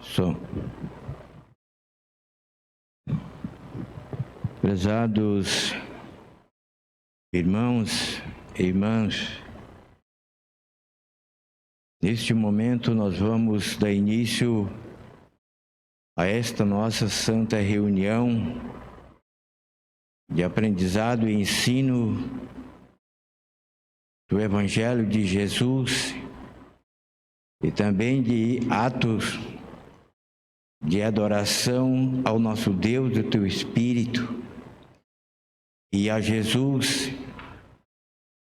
Som. Prezados irmãos e irmãs, neste momento nós vamos dar início a esta nossa santa reunião de aprendizado e ensino do Evangelho de Jesus e também de atos de adoração ao nosso Deus e teu Espírito e a Jesus,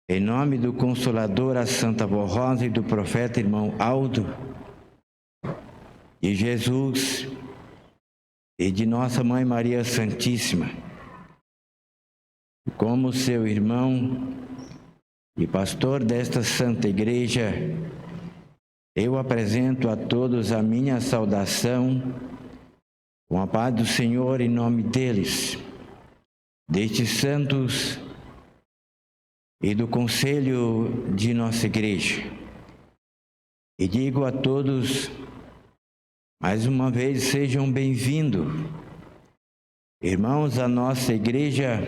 em nome do Consolador, a Santa Avó Rosa e do profeta irmão Aldo, de Jesus e de nossa Mãe Maria Santíssima, como seu irmão e pastor desta Santa Igreja, eu apresento a todos a minha saudação, com a paz do Senhor em nome deles, destes santos e do conselho de nossa Igreja. E digo a todos, mais uma vez, sejam bem-vindos, irmãos, à nossa Igreja,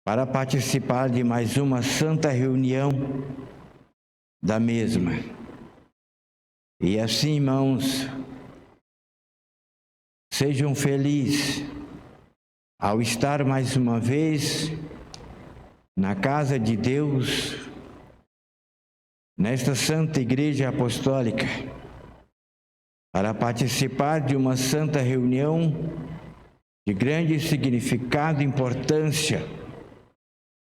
para participar de mais uma santa reunião da mesma. E assim, irmãos, sejam felizes ao estar mais uma vez na casa de Deus, nesta Santa Igreja Apostólica, para participar de uma santa reunião de grande significado, importância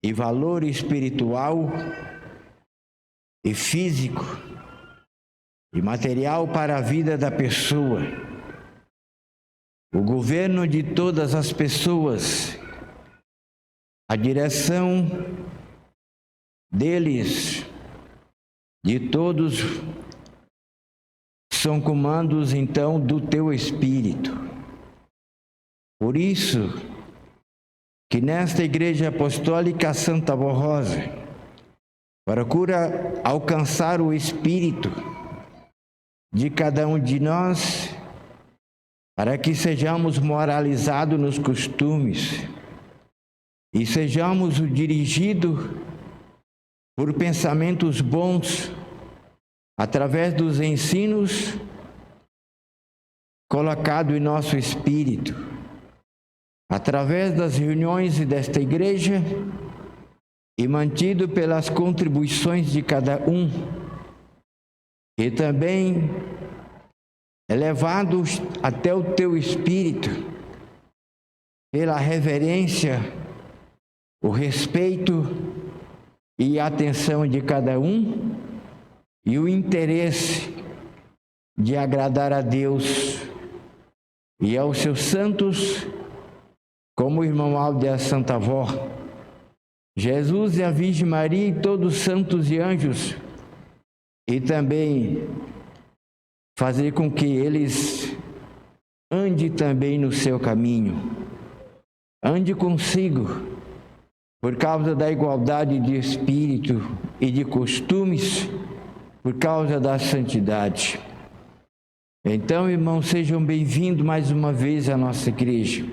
e valor espiritual e físico e material para a vida da pessoa, o governo de todas as pessoas, a direção deles, de todos, são comandos então do teu Espírito. Por isso que nesta Igreja Apostólica Santa Avó Rosa procura alcançar o Espírito de cada um de nós, para que sejamos moralizados nos costumes e sejamos dirigidos por pensamentos bons, através dos ensinos colocados em nosso espírito, através das reuniões desta igreja e mantido pelas contribuições de cada um, e também elevados até o teu espírito, pela reverência, o respeito e a atenção de cada um e o interesse de agradar a Deus e aos seus santos, como o irmão Aldo e a Santa Avó, Jesus e a Virgem Maria e todos os santos e anjos, e também fazer com que eles andem também no seu caminho, ande consigo, por causa da igualdade de espírito e de costumes, por causa da santidade. Então, irmãos, sejam bem-vindos mais uma vez à nossa igreja.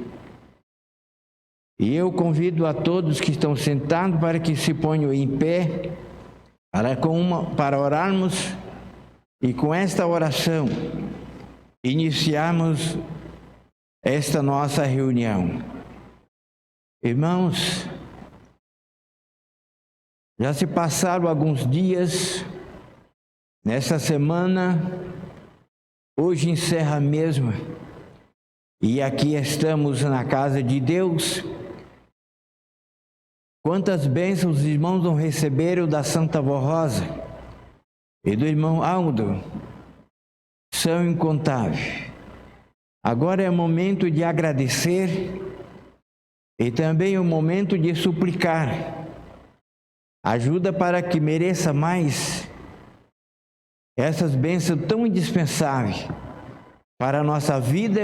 E eu convido a todos que estão sentados para que se ponham em pé, para orarmos e com esta oração iniciarmos esta nossa reunião. Irmãos, já se passaram alguns dias, nessa semana, hoje encerra mesmo, e aqui estamos na casa de Deus. Quantas bênçãos os irmãos não receberam da Santa Avó Rosa e do irmão Aldo, são incontáveis. Agora é o momento de agradecer e também o momento de suplicar ajuda para que mereça mais essas bênçãos tão indispensáveis para a nossa vida,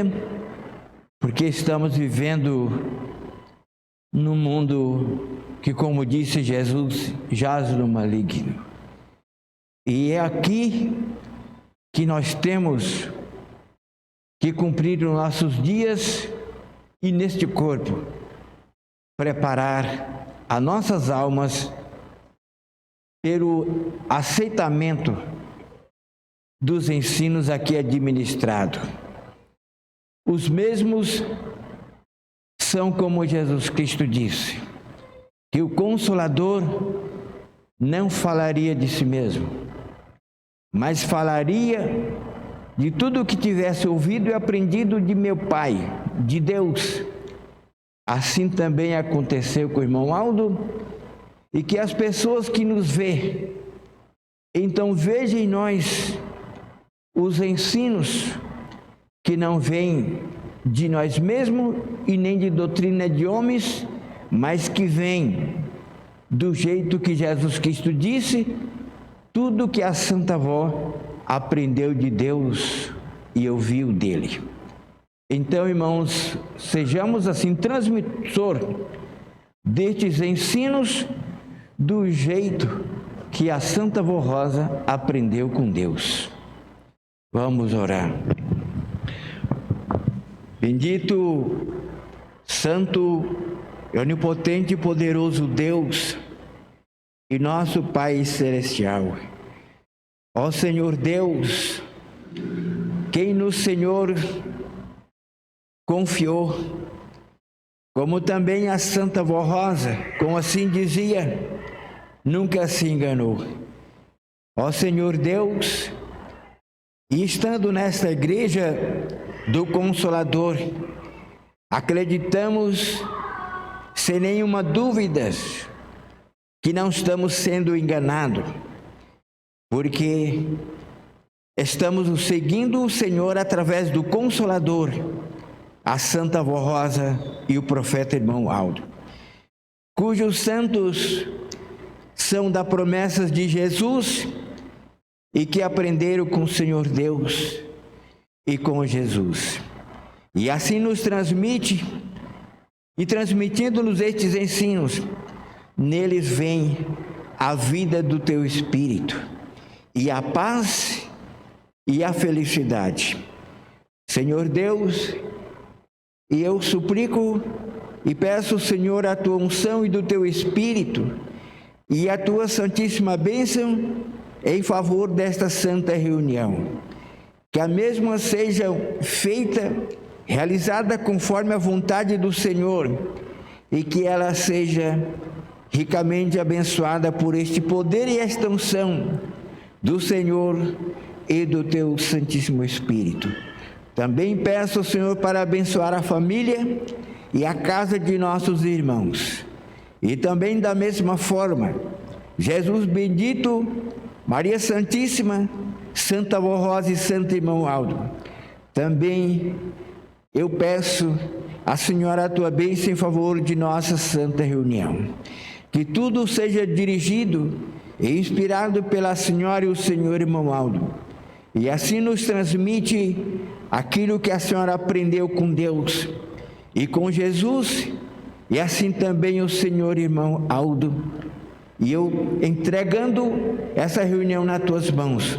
porque estamos vivendo num mundo que, como disse Jesus, jaz no maligno. E é aqui que nós temos que cumprir nos nossos dias e neste corpo, preparar as nossas almas pelo aceitamento dos ensinos aqui administrados. Os mesmos são como Jesus Cristo disse, que o Consolador não falaria de si mesmo, mas falaria de tudo o que tivesse ouvido e aprendido de meu Pai, de Deus. Assim também aconteceu com o irmão Aldo, e que as pessoas que nos vê, então vejam em nós os ensinos que não vêm de nós mesmos e nem de doutrina de homens, mas que vêm do jeito que Jesus Cristo disse, tudo que a Santa Avó aprendeu de Deus e ouviu dele. Então, irmãos, sejamos assim transmissor destes ensinos do jeito que a Santa Avó Rosa aprendeu com Deus. Vamos orar. Bendito, santo, onipotente e poderoso Deus e nosso Pai Celestial. Ó Senhor Deus, quem no Senhor confiou, como também a Santa Avó Rosa, como assim dizia, nunca se enganou. Ó Senhor Deus, e estando nesta igreja do Consolador, acreditamos sem nenhuma dúvida que não estamos sendo enganados, porque estamos seguindo o Senhor através do Consolador, a Santa Avó Rosa e o profeta irmão Aldo, cujos santos são da promessas de Jesus e que aprenderam com o Senhor Deus e com Jesus. E assim nos transmite, e transmitindo-nos estes ensinos, neles vem a vida do teu Espírito, e a paz e a felicidade. Senhor Deus, e eu suplico e peço, Senhor, a tua unção e do teu Espírito, e a tua santíssima bênção em favor desta santa reunião. Que a mesma seja feita, realizada conforme a vontade do Senhor, e que ela seja ricamente abençoada por este poder e esta unção do Senhor e do teu Santíssimo Espírito. Também peço ao Senhor para abençoar a família e a casa de nossos irmãos. E também da mesma forma, Jesus bendito, Maria Santíssima, Santa Avó Rosa e Santo Irmão Aldo. Também eu peço à Senhora a tua bênção em favor de nossa santa reunião. Que tudo seja dirigido e inspirado pela Senhora e o Senhor Irmão Aldo. E assim nos transmite aquilo que a Senhora aprendeu com Deus e com Jesus, e assim também o Senhor Irmão Aldo. E eu, entregando essa reunião nas tuas mãos,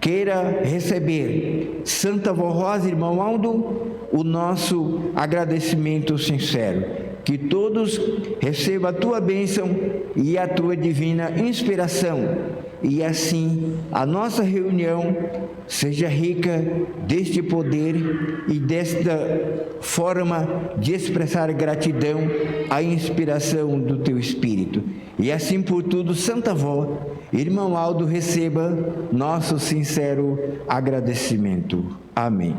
queira receber, Santa Avó Rosa, Irmão Aldo, o nosso agradecimento sincero. Que todos recebam a tua bênção e a tua divina inspiração, e assim a nossa reunião seja rica deste poder e desta forma de expressar gratidão à inspiração do teu Espírito. E assim por tudo, Santa Avó, Irmão Aldo, receba nosso sincero agradecimento. Amém.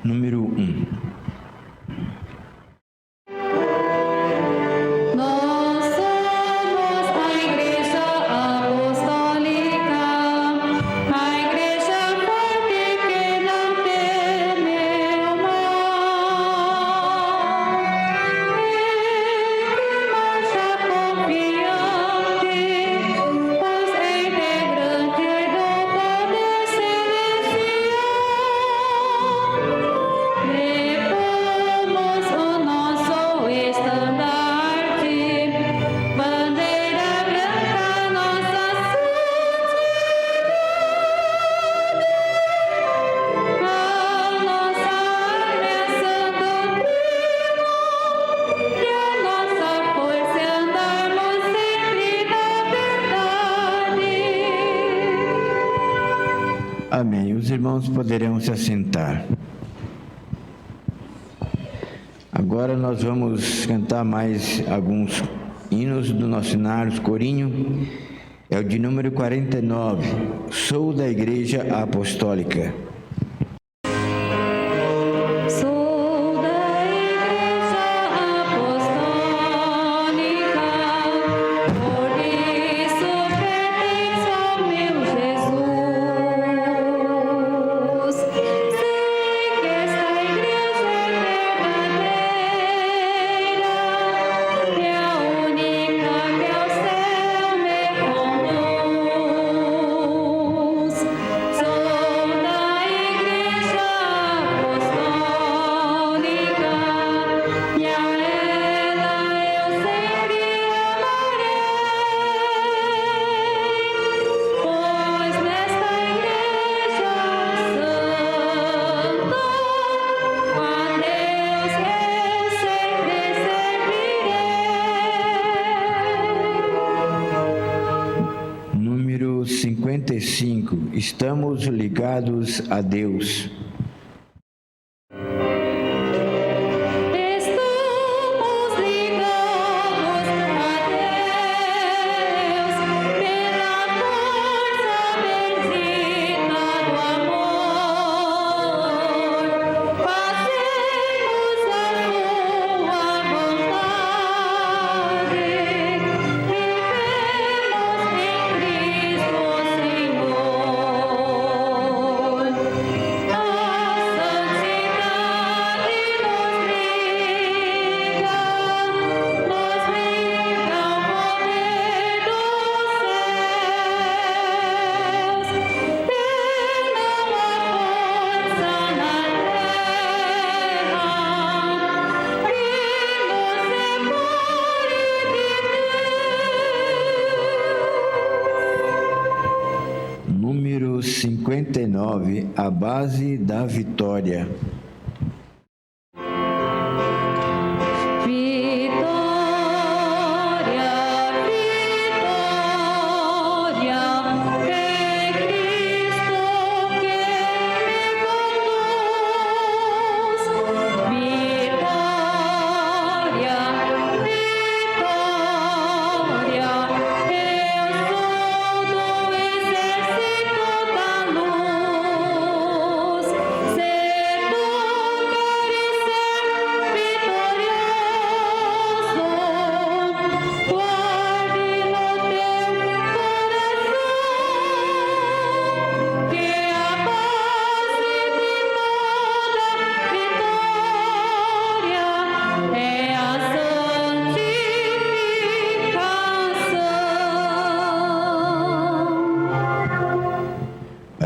Número 1. Depois irmãos poderão se assentar. Agora nós vamos cantar mais alguns hinos do nosso cenário corinho. É o de número 49, Sou da Igreja Apostólica. Número 55. Estamos ligados a Deus. Número 59, a base da vitória.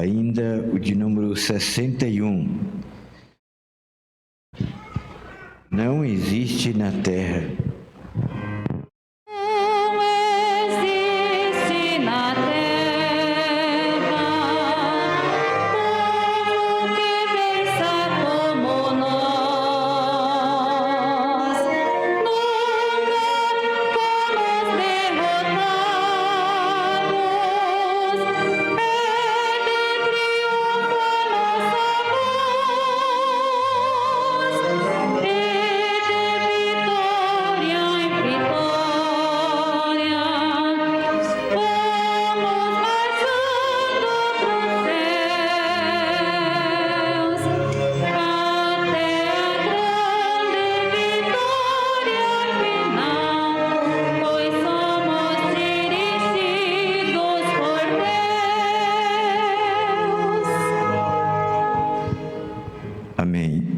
Ainda o de número 61. Não existe na terra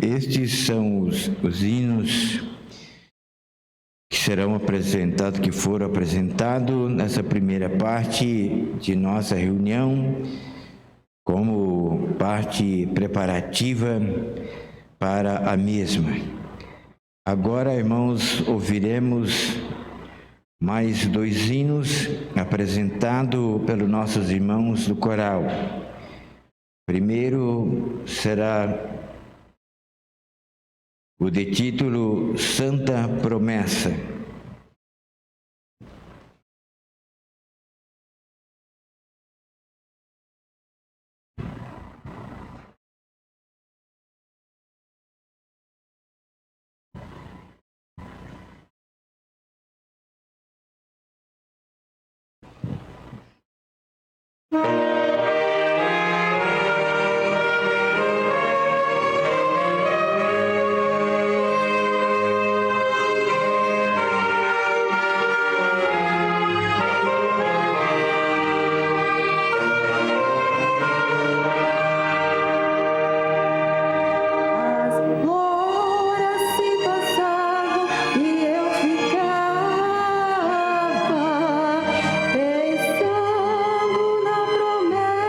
Estes são os hinos que serão apresentados, que foram apresentados nessa primeira parte de nossa reunião, como parte preparativa para a mesma. Agora, irmãos, ouviremos mais 2 hinos apresentados pelos nossos irmãos do coral. Primeiro será o de título Santa Promessa. Pensando na promessa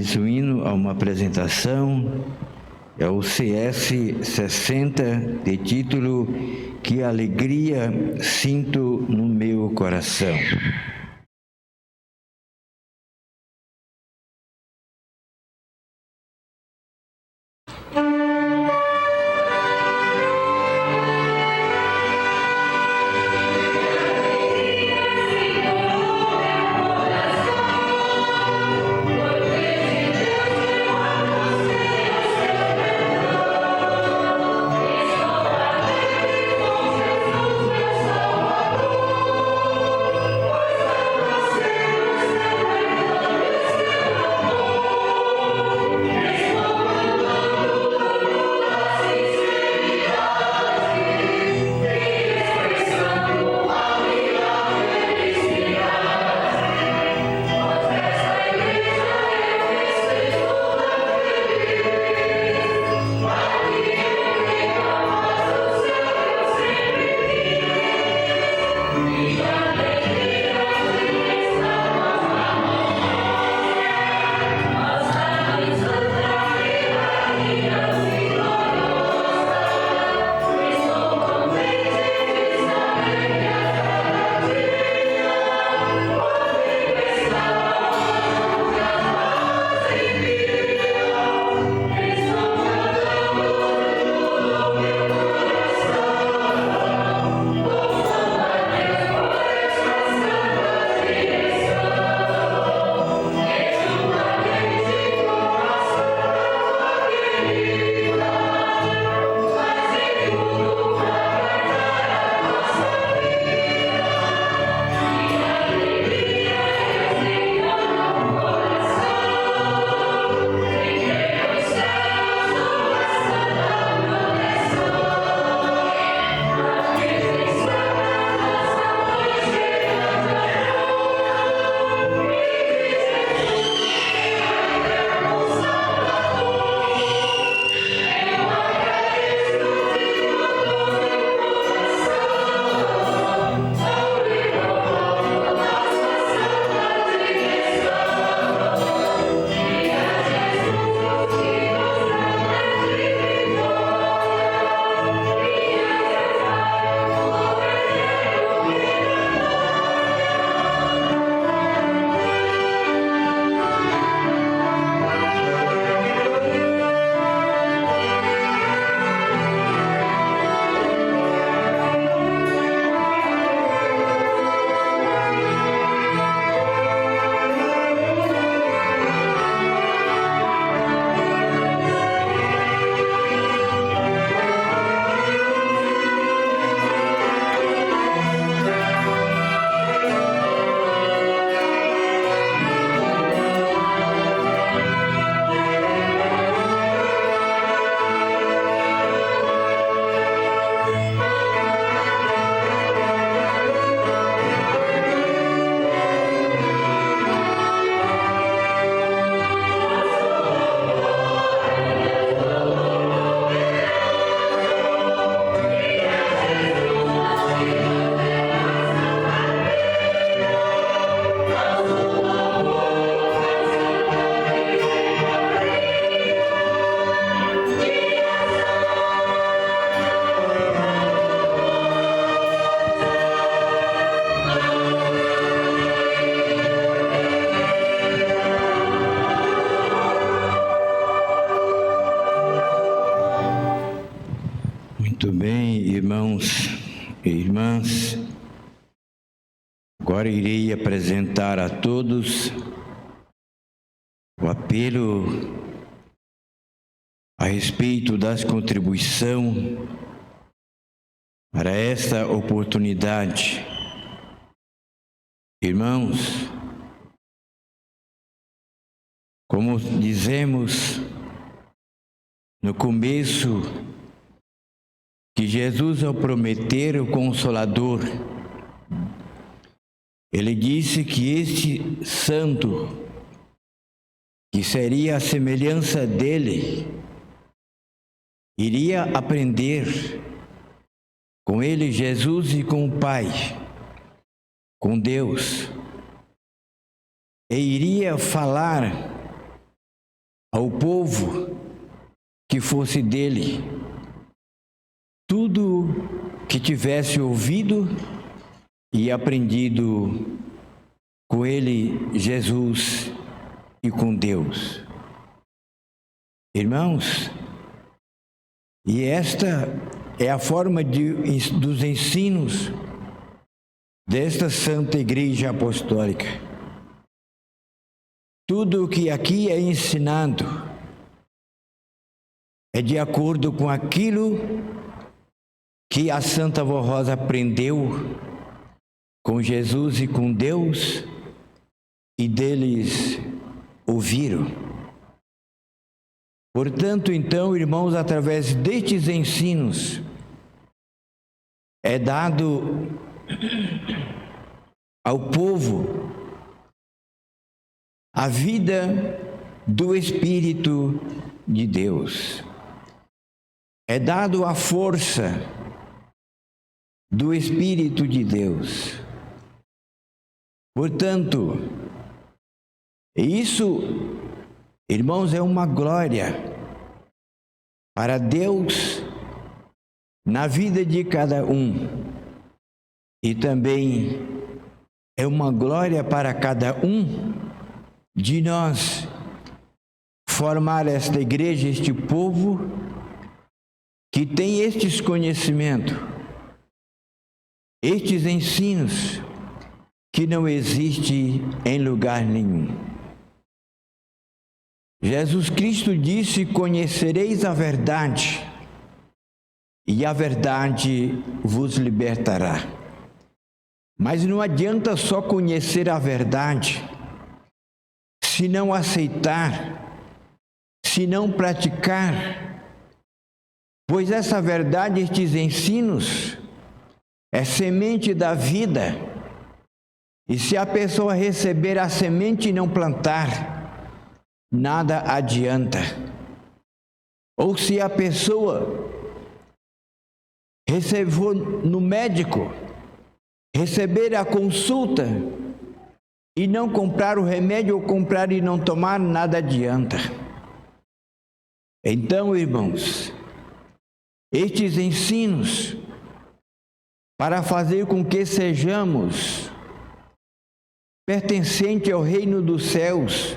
mais um hino a uma apresentação, é o CS 60, de título Que Alegria Sinto no Meu Coração. Muito bem, irmãos e irmãs, agora irei apresentar a todos o apelo a respeito das contribuições para esta oportunidade. Irmãos, como dizemos no começo, que Jesus, ao prometer o Consolador, ele disse que este santo, que seria a semelhança dele, iria aprender com ele, Jesus, e com o Pai, com Deus, e iria falar ao povo que fosse dele tudo que tivesse ouvido e aprendido com ele, Jesus, e com Deus. Irmãos, e esta é a forma dos ensinos desta Santa Igreja Apostólica. Tudo o que aqui é ensinado é de acordo com aquilo que a Santa Vó Rosa aprendeu com Jesus e com Deus, e deles ouviram. Portanto, então, irmãos, através destes ensinos, é dado ao povo a vida do Espírito de Deus. É dado a força do Espírito de Deus. Portanto, isso, irmãos, é uma glória para Deus na vida de cada um. E também é uma glória para cada um de nós formar esta igreja, este povo que tem estes conhecimentos, estes ensinos que não existem em lugar nenhum. Jesus Cristo disse: conhecereis a verdade, e a verdade vos libertará. Mas não adianta só conhecer a verdade, se não aceitar, se não praticar, pois essa verdade, estes ensinos, é semente da vida, e se a pessoa receber a semente e não plantar, nada adianta. Ou se a pessoa recebeu no médico, receber a consulta e não comprar o remédio, ou comprar e não tomar, nada adianta. Então, irmãos, estes ensinos para fazer com que sejamos pertencentes ao reino dos céus,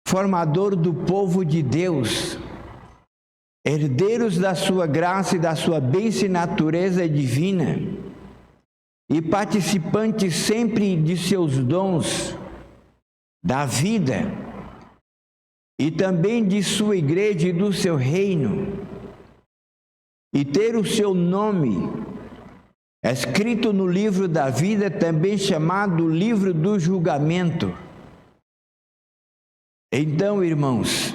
formador do povo de Deus, herdeiros da sua graça e da sua bênção e natureza divina, e participantes sempre de seus dons, da vida, e também de sua igreja e do seu reino, e ter o seu nome escrito no livro da vida, também chamado livro do julgamento. Então, irmãos,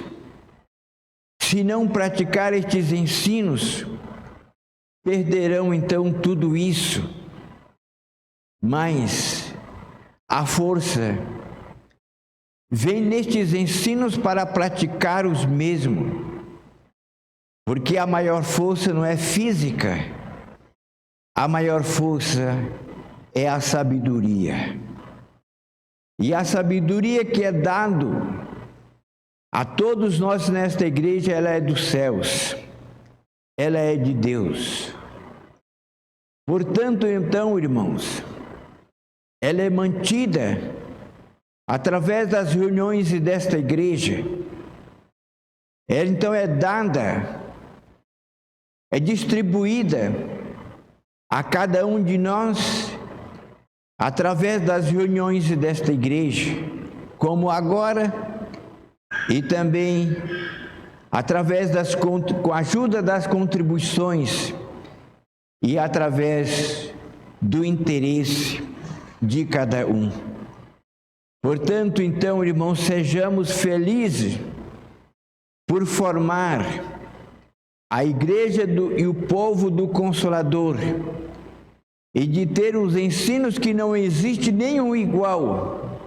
se não praticar estes ensinos, perderão então tudo isso. Mas a força vem nestes ensinos para praticar os mesmos, porque a maior força não é física, a maior força é a sabedoria. E a sabedoria que é dado a todos nós nesta igreja, ela é dos céus, ela é de Deus. Portanto, então, irmãos, ela é mantida através das reuniões desta igreja. Ela então é dada, é distribuída a cada um de nós através das reuniões desta igreja, como agora, e também através com a ajuda das contribuições e através do interesse de cada um. Portanto, então, irmãos, sejamos felizes por formar a igreja e o povo do Consolador, e de ter os ensinos que não existe nenhum igual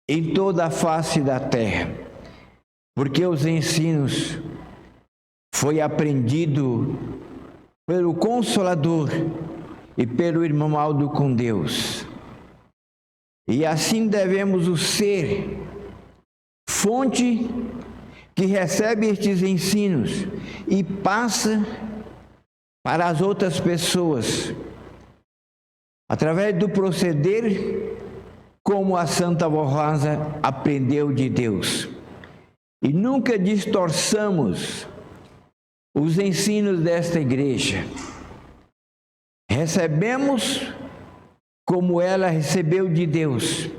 em toda a face da terra, porque os ensinos foi aprendido pelo Consolador e pelo irmão Aldo com Deus. E assim devemos o ser, fonte que recebe estes ensinos e passa para as outras pessoas, através do proceder como a Santa Avó Rosa aprendeu de Deus. E nunca distorçamos os ensinos desta igreja. Recebemos como ela recebeu de Deus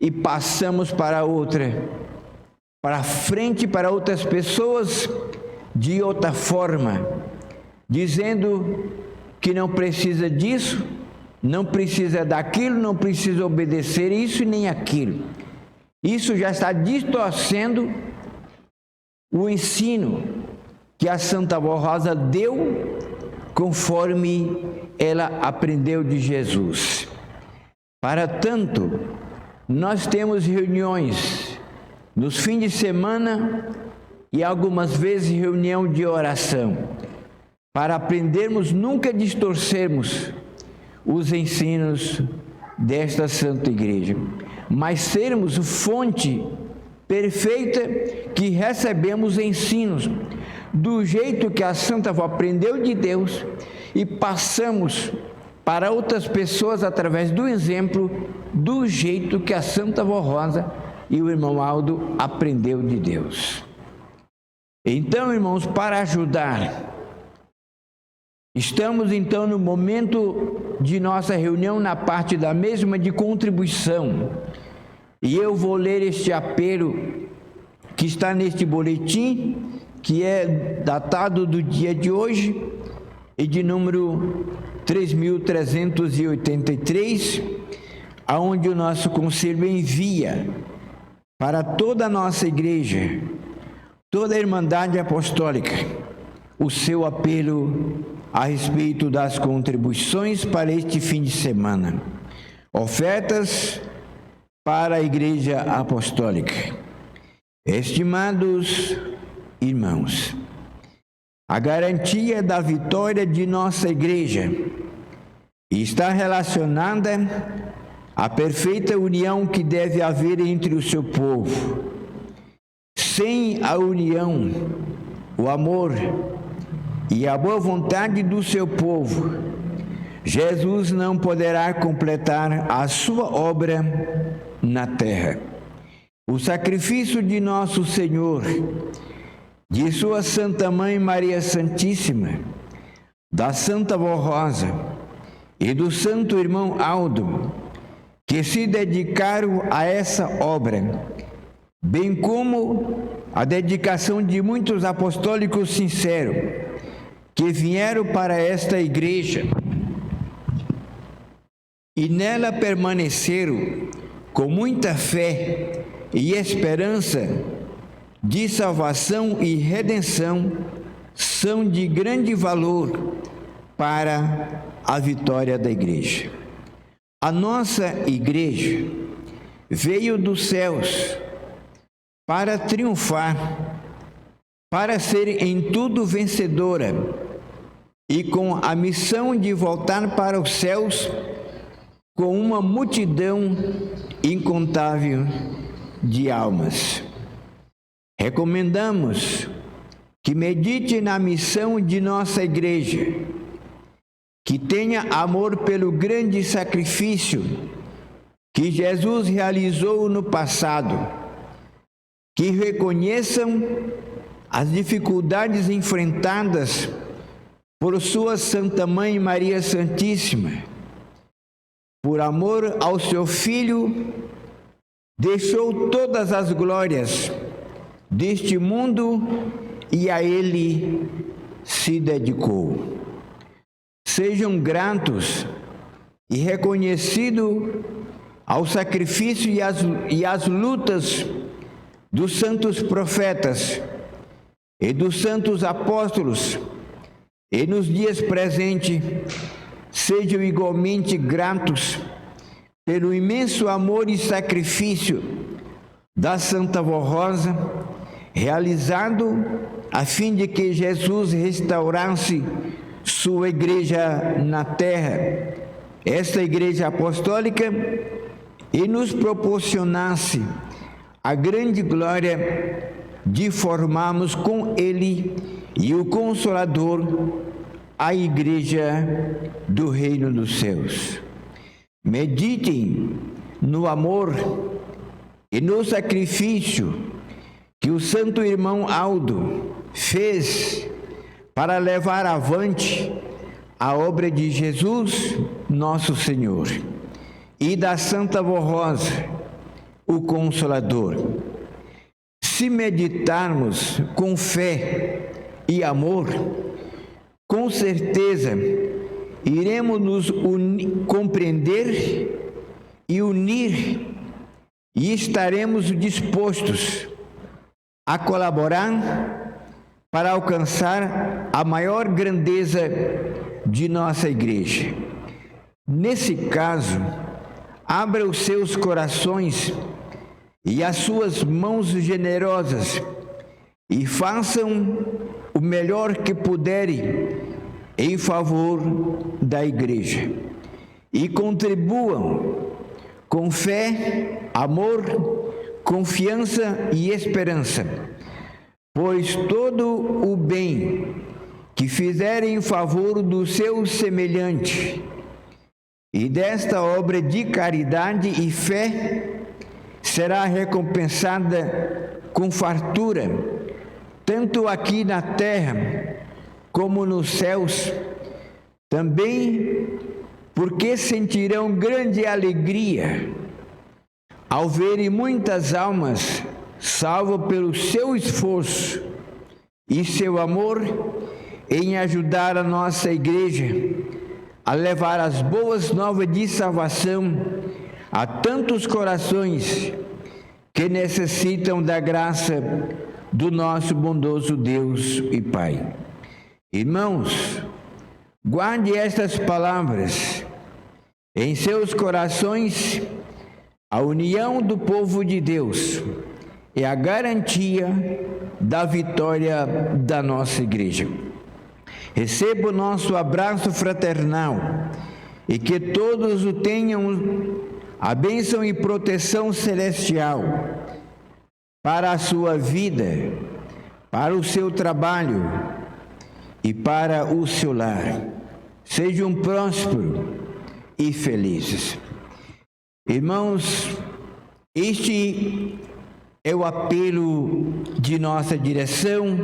e passamos para outra, para frente, para outras pessoas de outra forma, dizendo que não precisa disso, não precisa daquilo, não precisa obedecer isso e nem aquilo. Isso já está distorcendo o ensino que a Santa Avó Rosa deu conforme ela aprendeu de Jesus. Para tanto, nós temos reuniões nos fins de semana e algumas vezes reunião de oração, para aprendermos, nunca distorcermos os ensinos desta Santa Igreja, mas sermos fonte perfeita que recebemos ensinos do jeito que a Santa Avó aprendeu de Deus e passamos para outras pessoas através do exemplo do jeito que a Santa Avó Rosa e o irmão Aldo aprendeu de Deus. Então, irmãos, para ajudar, estamos então no momento de nossa reunião na parte da mesma de contribuição. E eu vou ler este apelo que está neste boletim, que é datado do dia de hoje e de número 3.383, aonde o nosso conselho envia para toda a nossa igreja, toda a Irmandade Apostólica, o seu apelo a respeito das contribuições para este fim de semana. Ofertas para a Igreja Apostólica. Estimados irmãos, a garantia da vitória de nossa igreja está relacionada à perfeita união que deve haver entre o seu povo. Sem a união, o amor e a boa vontade do seu povo, Jesus não poderá completar a sua obra na terra. O sacrifício de nosso Senhor, de sua Santa Mãe Maria Santíssima, da Santa Avó Rosa e do Santo Irmão Aldo, que se dedicaram a essa obra, bem como a dedicação de muitos apostólicos sinceros que vieram para esta igreja e nela permaneceram com muita fé e esperança de salvação e redenção, são de grande valor para a vitória da igreja. A nossa igreja veio dos céus para triunfar, para ser em tudo vencedora e com a missão de voltar para os céus com uma multidão incontável de almas. Recomendamos que medite na missão de nossa igreja, que tenha amor pelo grande sacrifício que Jesus realizou no passado, que reconheçam as dificuldades enfrentadas por sua Santa Mãe Maria Santíssima. Por amor ao seu Filho, deixou todas as glórias deste mundo e a ele se dedicou. Sejam gratos e reconhecidos ao sacrifício e às lutas dos santos profetas e dos santos apóstolos, e nos dias presentes sejam igualmente gratos pelo imenso amor e sacrifício da Santa Avó Rosa, realizado a fim de que Jesus restaurasse sua igreja na terra, esta igreja apostólica, e nos proporcionasse a grande glória de formarmos com Ele e o Consolador a Igreja do Reino dos Céus. Meditem no amor e no sacrifício que o santo irmão Aldo fez para levar avante a obra de Jesus, nosso Senhor, e da Santa Vó Rosa, o Consolador. Se meditarmos com fé e amor, com certeza iremos nos compreender e unir, e estaremos dispostos a colaborar para alcançar a maior grandeza de nossa igreja. Nesse caso, abra os seus corações e as suas mãos generosas e façam o melhor que puderem em favor da igreja. E contribuam com fé, amor, confiança e esperança, pois todo o bem que fizerem em favor do seu semelhante e desta obra de caridade e fé será recompensada com fartura, tanto aqui na terra como nos céus, também porque sentirão grande alegria ao verem muitas almas salvas pelo seu esforço e seu amor em ajudar a nossa igreja a levar as boas novas de salvação a tantos corações que necessitam da graça do nosso bondoso Deus e Pai. Irmãos, guarde estas palavras em seus corações. A união do povo de Deus é a garantia da vitória da nossa igreja. Receba o nosso abraço fraternal e que todos o tenham a bênção e proteção celestial para a sua vida, para o seu trabalho e para o seu lar. Sejam prósperos e felizes. Irmãos, este é o apelo de nossa direção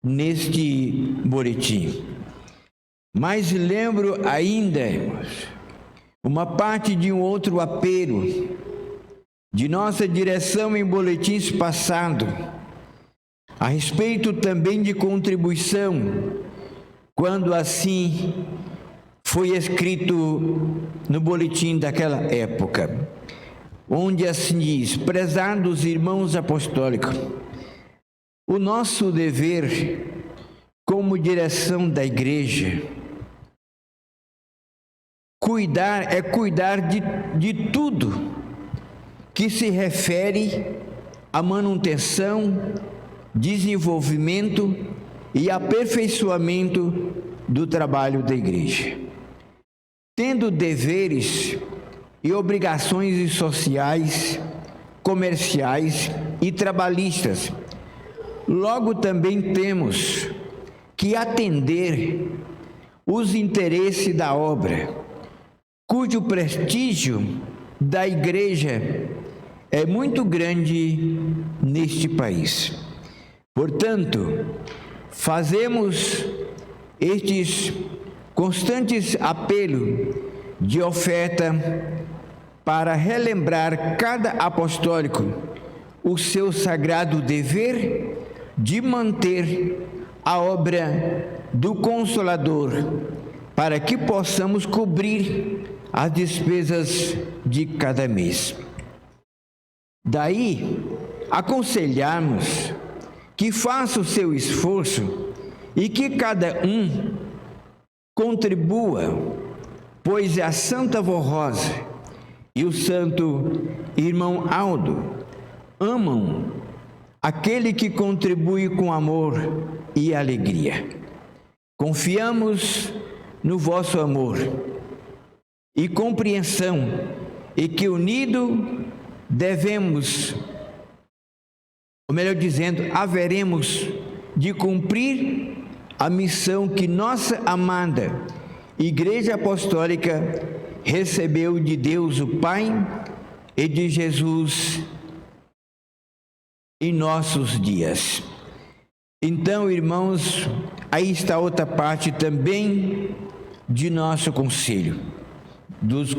neste boletim. Mas lembro ainda, irmãos, uma parte de um outro apelo de nossa direção em boletins passados, a respeito também de contribuição, quando assim foi escrito no boletim daquela época, onde assim diz: prezados irmãos apostólicos, o nosso dever como direção da igreja é cuidar de tudo que se refere à manutenção, desenvolvimento e aperfeiçoamento do trabalho da igreja, tendo deveres e obrigações sociais, comerciais e trabalhistas. Logo também temos que atender os interesses da obra, cujo prestígio da igreja é muito grande neste país. Portanto, fazemos estes constantes apelos de oferta para relembrar cada apostólico o seu sagrado dever de manter a obra do Consolador, para que possamos cobrir as despesas de cada mês. Daí, aconselhamos que faça o seu esforço e que cada um contribua, pois a Santa Vó Rosa e o santo irmão Aldo amam aquele que contribui com amor e alegria. Confiamos no vosso amor e compreensão, e que unido devemos ou melhor dizendo, haveremos de cumprir a missão que nossa amada Igreja Apostólica recebeu de Deus o Pai e de Jesus em nossos dias. Então, irmãos, aí está outra parte também de nosso conselho, dos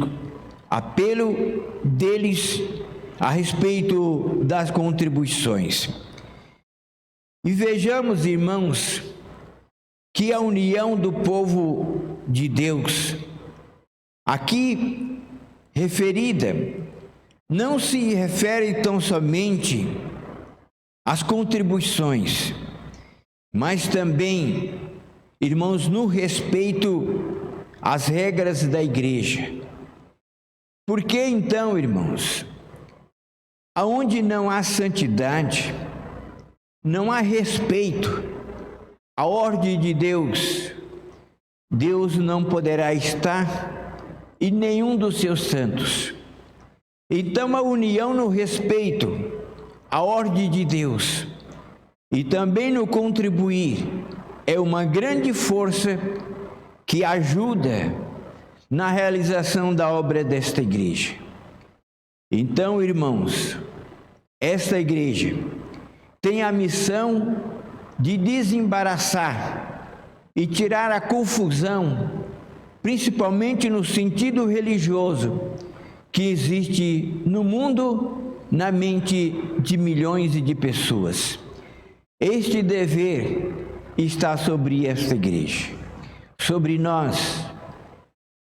apelo deles a respeito das contribuições. E vejamos, irmãos, que a união do povo de Deus, aqui referida, não se refere tão somente às contribuições, mas também, irmãos, no respeito às regras da igreja. Por que então, irmãos, aonde não há santidade, não há respeito à ordem de Deus, Deus não poderá estar e nenhum dos seus santos. Então, a união no respeito à ordem de Deus e também no contribuir é uma grande força que ajuda na realização da obra desta igreja. Então, irmãos, esta igreja tem a missão de desembaraçar e tirar a confusão, principalmente no sentido religioso, que existe no mundo, na mente de milhões de pessoas. Este dever está sobre esta igreja, sobre nós,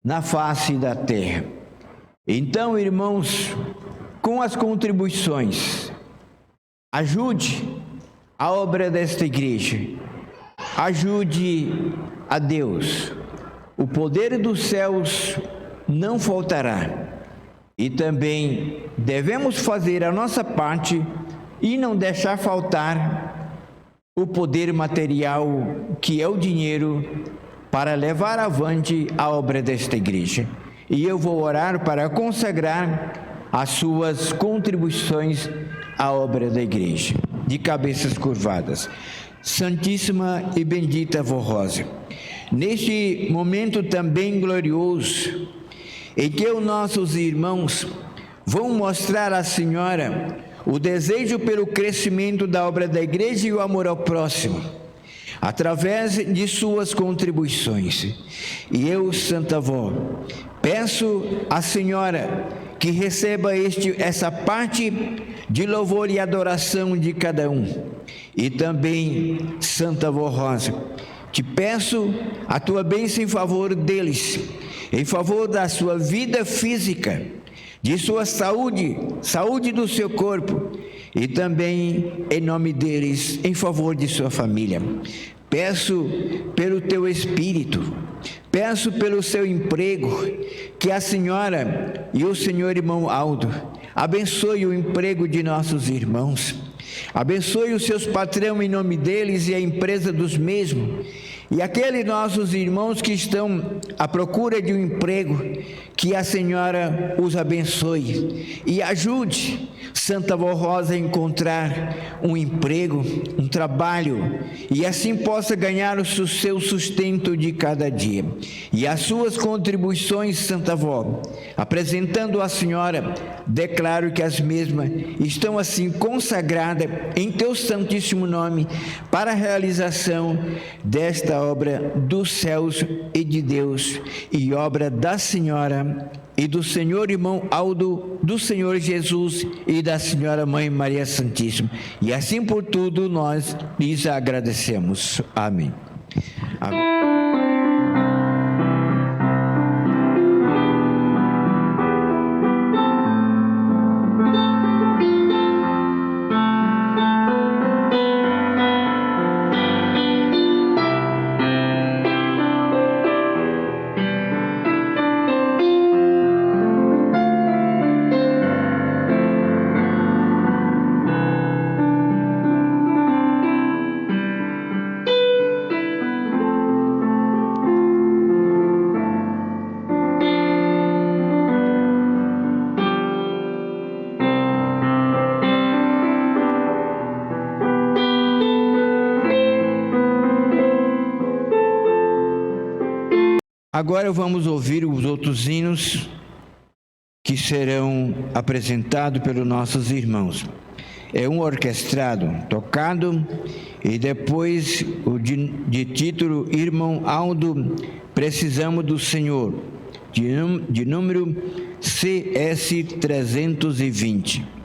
na face da terra. Então, irmãos, com as contribuições, ajude a obra desta igreja, ajude a Deus. O poder dos céus não faltará. E também devemos fazer a nossa parte e não deixar faltar o poder material, que é o dinheiro, para levar avante a obra desta igreja. E eu vou orar para consagrar as suas contribuições à obra da igreja. De cabeças curvadas. Santíssima e bendita Vó Rosa, neste momento também glorioso, em que os nossos irmãos vão mostrar à Senhora o desejo pelo crescimento da obra da igreja e o amor ao próximo, através de suas contribuições. E eu, Santa Vó, peço à Senhora que receba essa parte de louvor e adoração de cada um. E também, Santa Vó Rosa, te peço a tua bênção em favor deles, em favor da sua vida física, de sua saúde, saúde do seu corpo, e também em nome deles, em favor de sua família. Peço pelo teu espírito, peço pelo seu emprego, que a senhora e o senhor irmão Aldo abençoe o emprego de nossos irmãos, abençoe os seus patrões em nome deles e a empresa dos mesmos, e aqueles nossos irmãos que estão à procura de um emprego, que a Senhora os abençoe e ajude Santa Vó Rosa a encontrar um emprego, um trabalho, e assim possa ganhar o seu sustento de cada dia. E as suas contribuições, Santa Vó, apresentando à Senhora, declaro que as mesmas estão assim consagradas em teu santíssimo nome para a realização desta obra dos céus e de Deus, e obra da Senhora e do Senhor irmão Aldo, do Senhor Jesus e da Senhora Mãe Maria Santíssima. E assim por tudo nós lhes agradecemos. Amém. Amém. Agora vamos ouvir os outros hinos que serão apresentados pelos nossos irmãos. É um orquestrado tocado e depois o de título Irmão Aldo, Precisamos do Senhor, de número CS 320.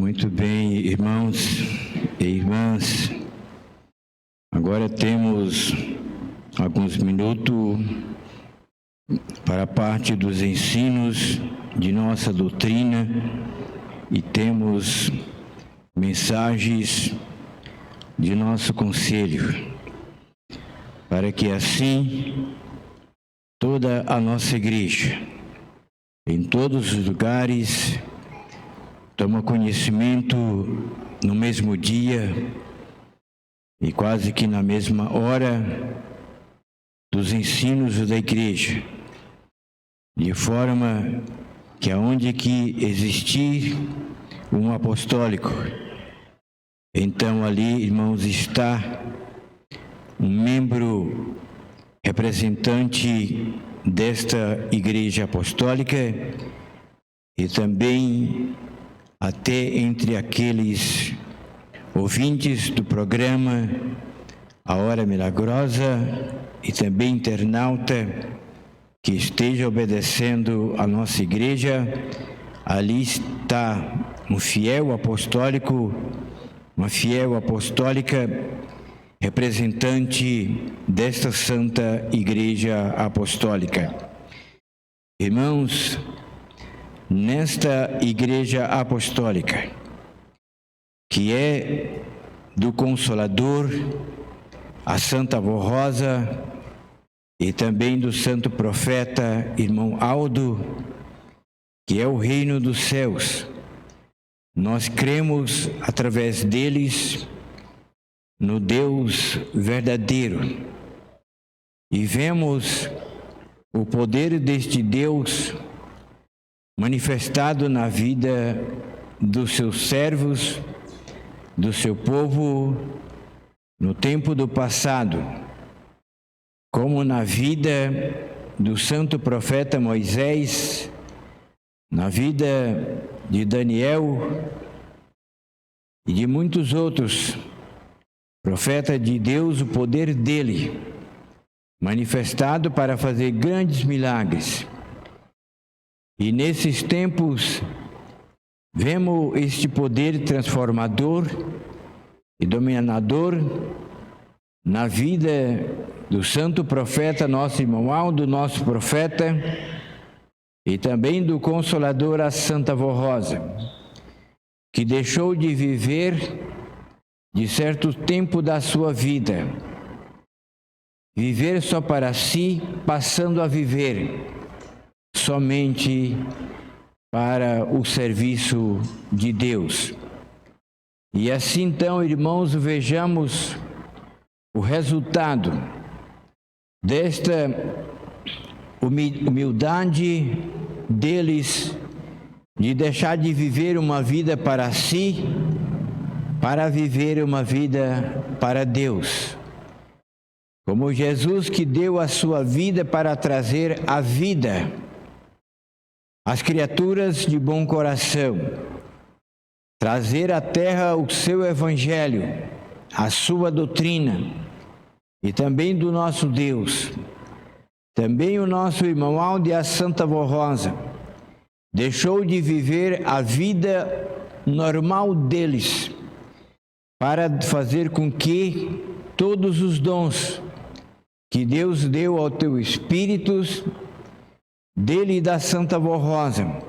Muito bem, irmãos e irmãs. Agora temos alguns minutos para a parte dos ensinos de nossa doutrina e temos mensagens de nosso conselho, para que assim toda a nossa igreja, em todos os lugares, toma conhecimento no mesmo dia e quase que na mesma hora dos ensinos da igreja, de forma que aonde que existir um apostólico, então ali, irmãos, está um membro representante desta igreja apostólica e também até entre aqueles ouvintes do programa A Hora Milagrosa e também internauta que esteja obedecendo a nossa igreja, ali está um fiel apostólico, uma fiel apostólica representante desta Santa Igreja Apostólica. Irmãos, nesta Igreja Apostólica, que é do Consolador, a Santa Avó Rosa e também do Santo Profeta Irmão Aldo, que é o reino dos céus, nós cremos através deles no Deus verdadeiro e vemos o poder deste Deus manifestado na vida dos seus servos, do seu povo, no tempo do passado, como na vida do santo profeta Moisés, na vida de Daniel e de muitos outros profetas de Deus, o poder dele manifestado para fazer grandes milagres. E nesses tempos, vemos este poder transformador e dominador na vida do santo profeta, nosso irmão Aldo, nosso profeta, e também do Consolador, a Santa Avó Rosa, que deixou de viver de certo tempo da sua vida, viver só para si, passando a viver somente para o serviço de Deus. E assim então, irmãos, vejamos o resultado desta humildade deles de deixar de viver uma vida para si, para viver uma vida para Deus. Como Jesus que deu a sua vida para trazer a vida às criaturas de bom coração, trazer à terra o seu evangelho, a sua doutrina e também do nosso Deus. Também o nosso irmão Aldo e a Santa Avó Rosa deixou de viver a vida normal deles para fazer com que todos os dons que Deus deu ao teu Espírito, dele e da Santa Avó Rosa,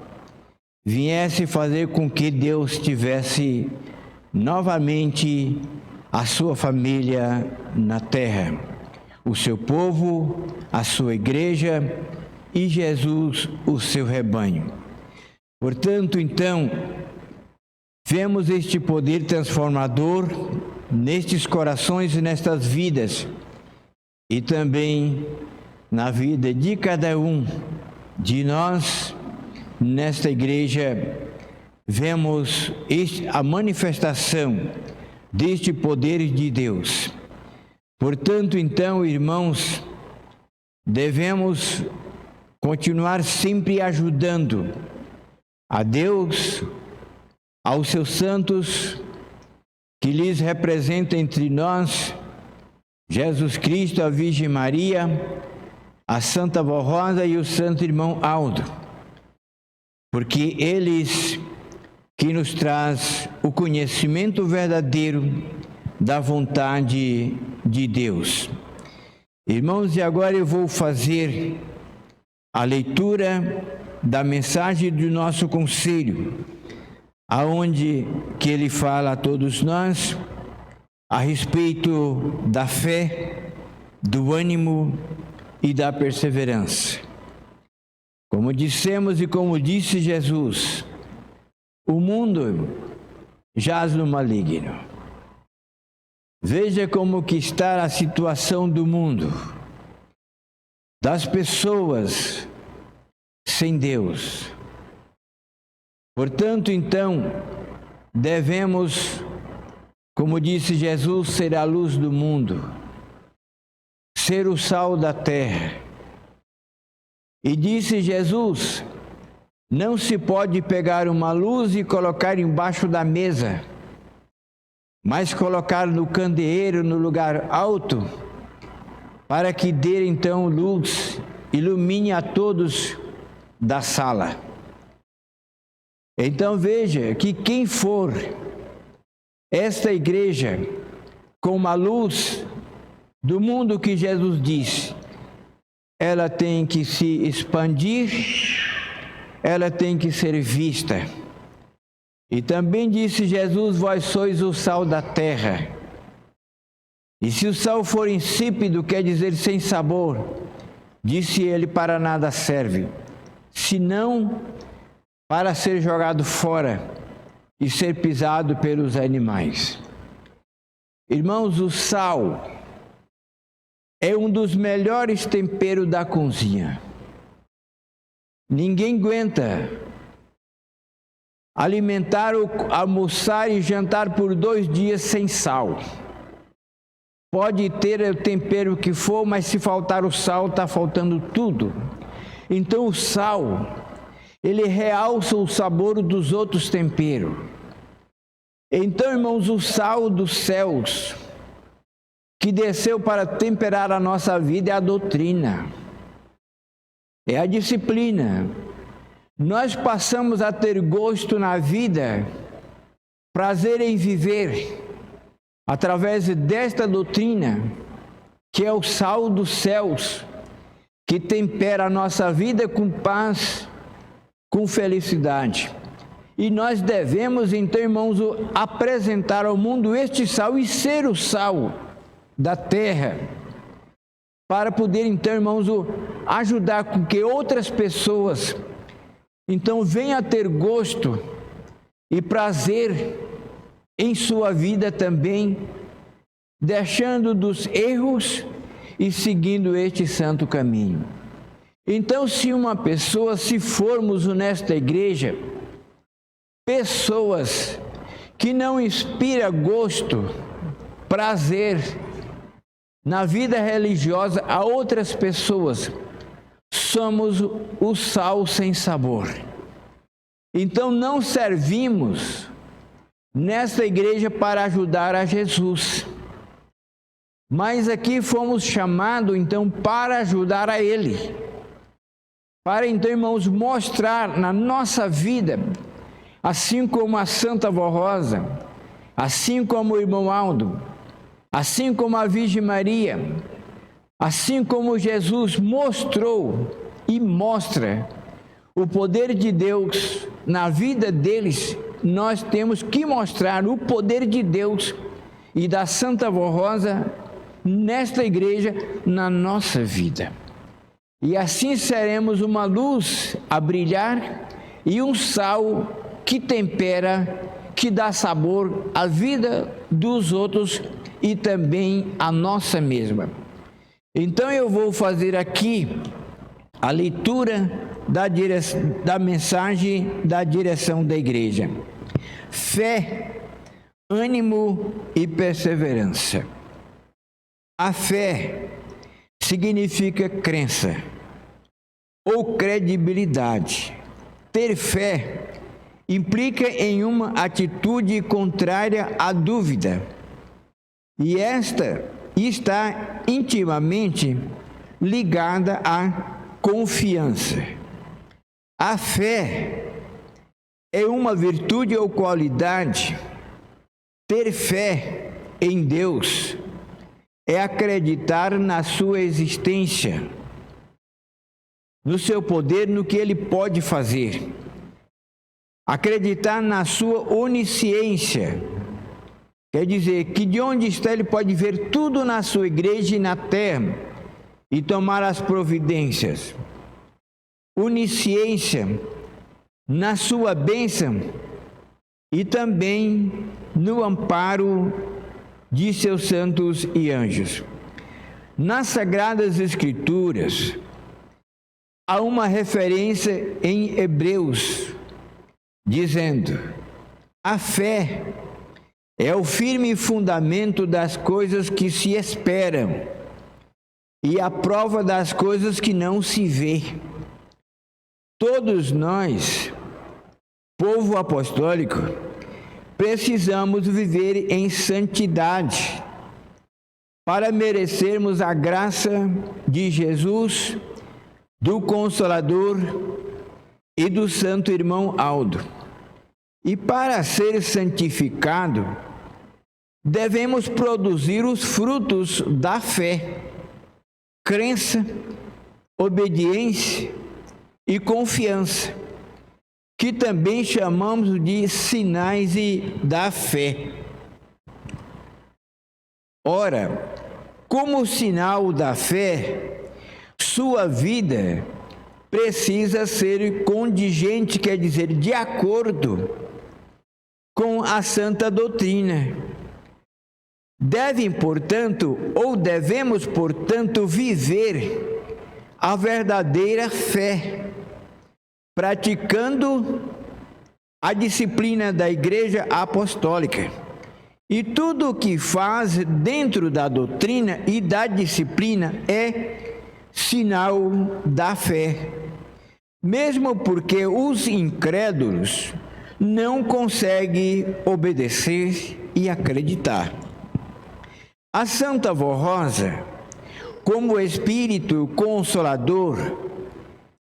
viesse fazer com que Deus tivesse novamente a sua família na terra, o seu povo, a sua igreja e Jesus, o seu rebanho. Portanto, então, vemos este poder transformador nestes corações e nestas vidas, e também na vida de cada um de nós, nesta igreja, vemos a manifestação deste poder de Deus. Portanto, então, irmãos, devemos continuar sempre ajudando a Deus, aos seus santos, que lhes representa entre nós, Jesus Cristo, a Virgem Maria, a Santa Avó Rosa e o Santo Irmão Aldo, porque eles que nos traz o conhecimento verdadeiro da vontade de Deus. Irmãos, e agora eu vou fazer a leitura da mensagem do nosso conselho, aonde que ele fala a todos nós a respeito da fé, do ânimo e da perseverança. Como dissemos e como disse Jesus, o mundo jaz no maligno. Veja como que está a situação do mundo, das pessoas sem Deus. Portanto, então, devemos, como disse Jesus, ser a luz do mundo, ser o sal da terra. E disse Jesus, não se pode pegar uma luz e colocar embaixo da mesa, mas colocar no candeeiro, no lugar alto, para que dê então luz, ilumine a todos da sala. Então veja que quem for esta igreja com uma luz do mundo que Jesus disse, ela tem que se expandir, ela tem que ser vista. E também disse Jesus, vós sois o sal da terra. E se o sal for insípido, quer dizer sem sabor, disse ele, para nada serve, senão para ser jogado fora e ser pisado pelos animais. Irmãos, o sal é um dos melhores temperos da cozinha. Ninguém aguenta alimentar, almoçar e jantar por 2 dias sem sal. Pode ter o tempero que for, mas se faltar o sal, está faltando tudo. Então o sal, ele realça o sabor dos outros temperos. Então, irmãos, o sal dos céus, que desceu para temperar a nossa vida, é a doutrina, é a disciplina. Nós passamos a ter gosto na vida, prazer em viver, através desta doutrina, que é o sal dos céus, que tempera a nossa vida com paz, com felicidade. E nós devemos, então, irmãos, apresentar ao mundo este sal e ser o sal da terra, para poder, então, irmãos, ajudar com que outras pessoas, então, venham a ter gosto e prazer em sua vida também, deixando dos erros e seguindo este santo caminho. Então, se uma pessoa, se formos nesta igreja, pessoas que não inspiram gosto, prazer na vida religiosa a outras pessoas, somos o sal sem sabor. Então não servimos nesta igreja para ajudar a Jesus, mas aqui fomos chamados então para ajudar a Ele, para então, irmãos, mostrar na nossa vida, assim como a Santa Vó Rosa, assim como o irmão Aldo, assim como a Virgem Maria, assim como Jesus mostrou e mostra o poder de Deus na vida deles, nós temos que mostrar o poder de Deus e da Santa Vó Rosa nesta igreja, na nossa vida. E assim seremos uma luz a brilhar e um sal que tempera, que dá sabor à vida dos outros e também à nossa mesma. Então eu vou fazer aqui a leitura da mensagem da direção da igreja. Fé, ânimo e perseverança. A fé significa crença ou credibilidade. Ter fé implica em uma atitude contrária à dúvida, e esta está intimamente ligada à confiança. A fé é uma virtude ou qualidade. Ter fé em Deus é acreditar na sua existência, no seu poder, no que Ele pode fazer. Acreditar na sua onisciência, quer dizer que de onde está Ele pode ver tudo na sua igreja e na terra e tomar as providências. Onisciência na sua bênção e também no amparo de seus santos e anjos. Nas Sagradas Escrituras, há uma referência em Hebreus, dizendo: a fé é o firme fundamento das coisas que se esperam e a prova das coisas que não se vê. Todos nós, povo apostólico, precisamos viver em santidade para merecermos a graça de Jesus, do Consolador e do Santo Irmão Aldo. E para ser santificado, devemos produzir os frutos da fé, crença, obediência e confiança, que também chamamos de sinais da fé. Ora, como sinal da fé, sua vida precisa ser condigente, quer dizer, de acordo com a santa doutrina. Devemos, portanto, viver a verdadeira fé, praticando a disciplina da Igreja Apostólica. E tudo o que faz dentro da doutrina e da disciplina é sinal da fé, mesmo porque os incrédulos não conseguem obedecer e acreditar. A Santa Vó Rosa, como Espírito Consolador,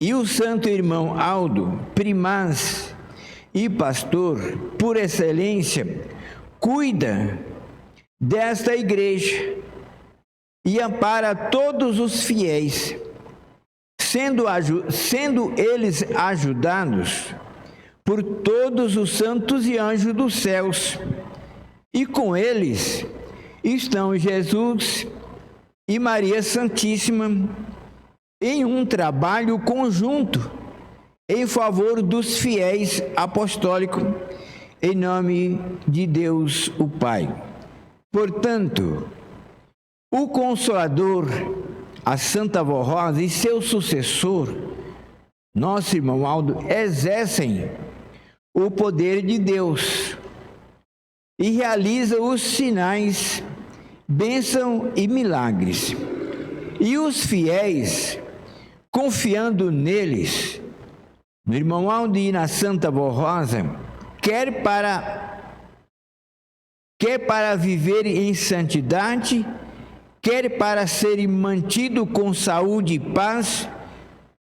e o Santo Irmão Aldo, primaz e pastor por excelência, cuida desta igreja e ampara todos os fiéis, sendo eles ajudados por todos os santos e anjos dos céus. E com eles estão Jesus e Maria Santíssima em um trabalho conjunto em favor dos fiéis apostólicos, em nome de Deus o Pai. Portanto, o Consolador, a Santa Vó Rosa e seu sucessor, nosso irmão Aldo, exercem o poder de Deus e realizam os sinais, bênção e milagres. E os fiéis, confiando neles, no irmão Aldo e na Santa Vó Rosa, quer para viver em santidade, quer para serem mantidos com saúde e paz,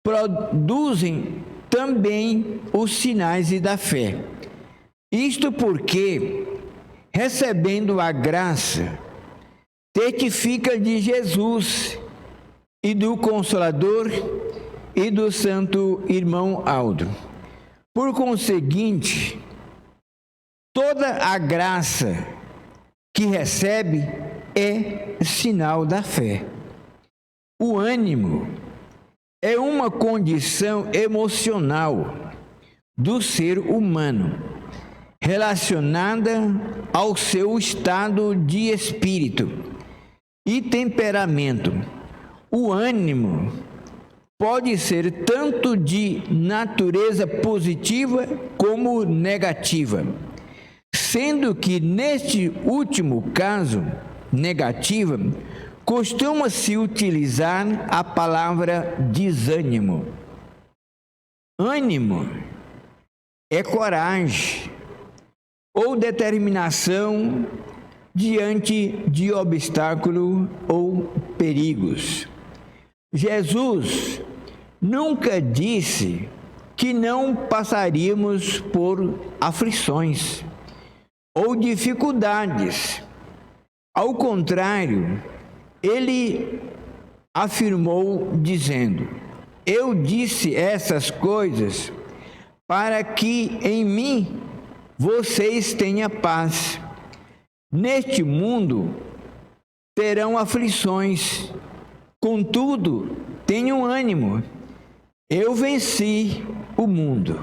produzem também os sinais da fé. Isto porque, recebendo a graça, testifica de Jesus e do Consolador e do Santo Irmão Aldo. Por conseguinte, toda a graça que recebe é sinal da fé. O ânimo é uma condição emocional do ser humano, relacionada ao seu estado de espírito e temperamento. O ânimo pode ser tanto de natureza positiva como negativa, sendo que neste último caso, negativa, costuma-se utilizar a palavra desânimo. Ânimo é coragem ou determinação diante de obstáculo ou perigos. Jesus nunca disse que não passaríamos por aflições ou dificuldades. Ao contrário, ele afirmou dizendo: eu disse essas coisas para que em mim vocês tenham paz. Neste mundo terão aflições, contudo, tenham ânimo. Eu venci o mundo.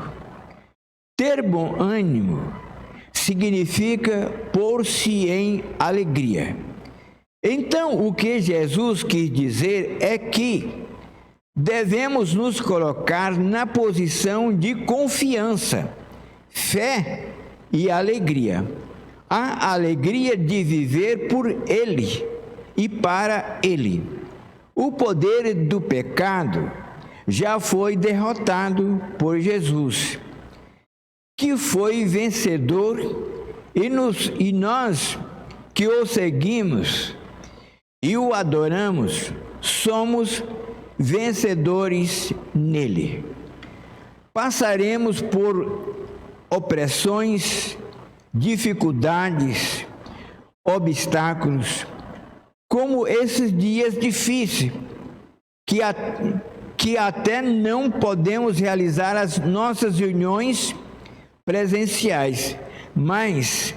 Ter bom ânimo significa pôr-se em alegria. Então, o que Jesus quis dizer é que devemos nos colocar na posição de confiança, fé e alegria. A alegria de viver por Ele e para Ele. O poder do pecado já foi derrotado por Jesus, que foi vencedor, e nós que o seguimos e o adoramos, somos vencedores nele. Passaremos por opressões, dificuldades, obstáculos, como esses dias difíceis, que até não podemos realizar as nossas reuniões presenciais, mas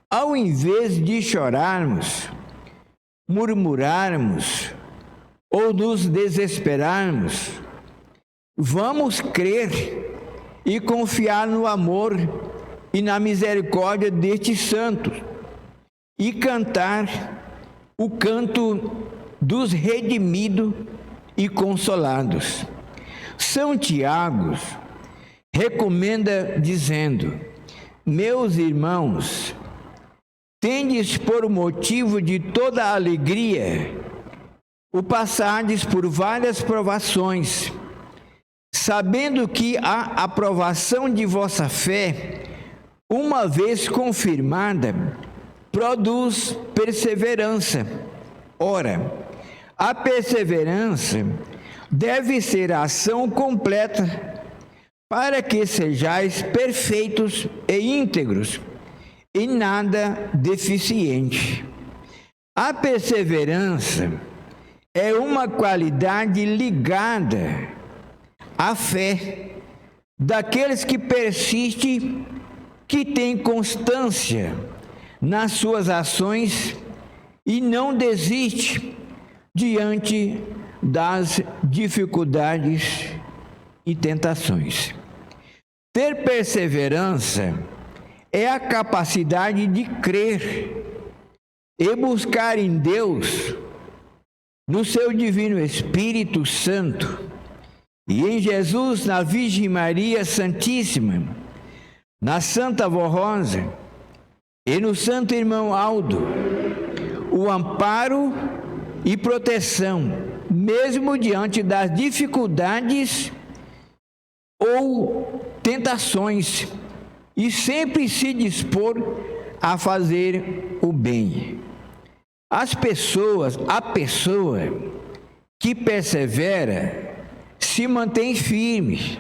ao invés de chorarmos, murmurarmos ou nos desesperarmos, vamos crer e confiar no amor e na misericórdia destes santos e cantar o canto dos redimidos e consolados. São Tiago recomenda dizendo: meus irmãos, tendes por motivo de toda alegria o passardes por várias provações, sabendo que a aprovação de vossa fé, uma vez confirmada, produz perseverança. Ora, a perseverança deve ser a ação completa, para que sejais perfeitos e íntegros, e nada deficiente. A perseverança é uma qualidade ligada à fé daqueles que persistem, que têm constância nas suas ações e não desiste diante das dificuldades e tentações. Ter perseverança é a capacidade de crer e buscar em Deus, no seu divino Espírito Santo, e em Jesus, na Virgem Maria Santíssima, na Santa Vó Rosa e no Santo Irmão Aldo, o amparo e proteção, mesmo diante das dificuldades ou tentações, e sempre se dispor a fazer o bem. A pessoa que persevera se mantém firme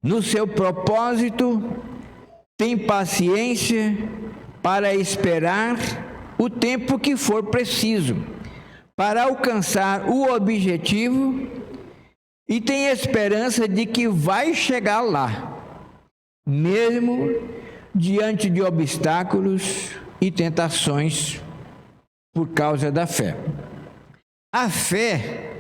no seu propósito, tem paciência para esperar o tempo que for preciso para alcançar o objetivo e tem esperança de que vai chegar lá, mesmo diante de obstáculos e tentações por causa da fé. A fé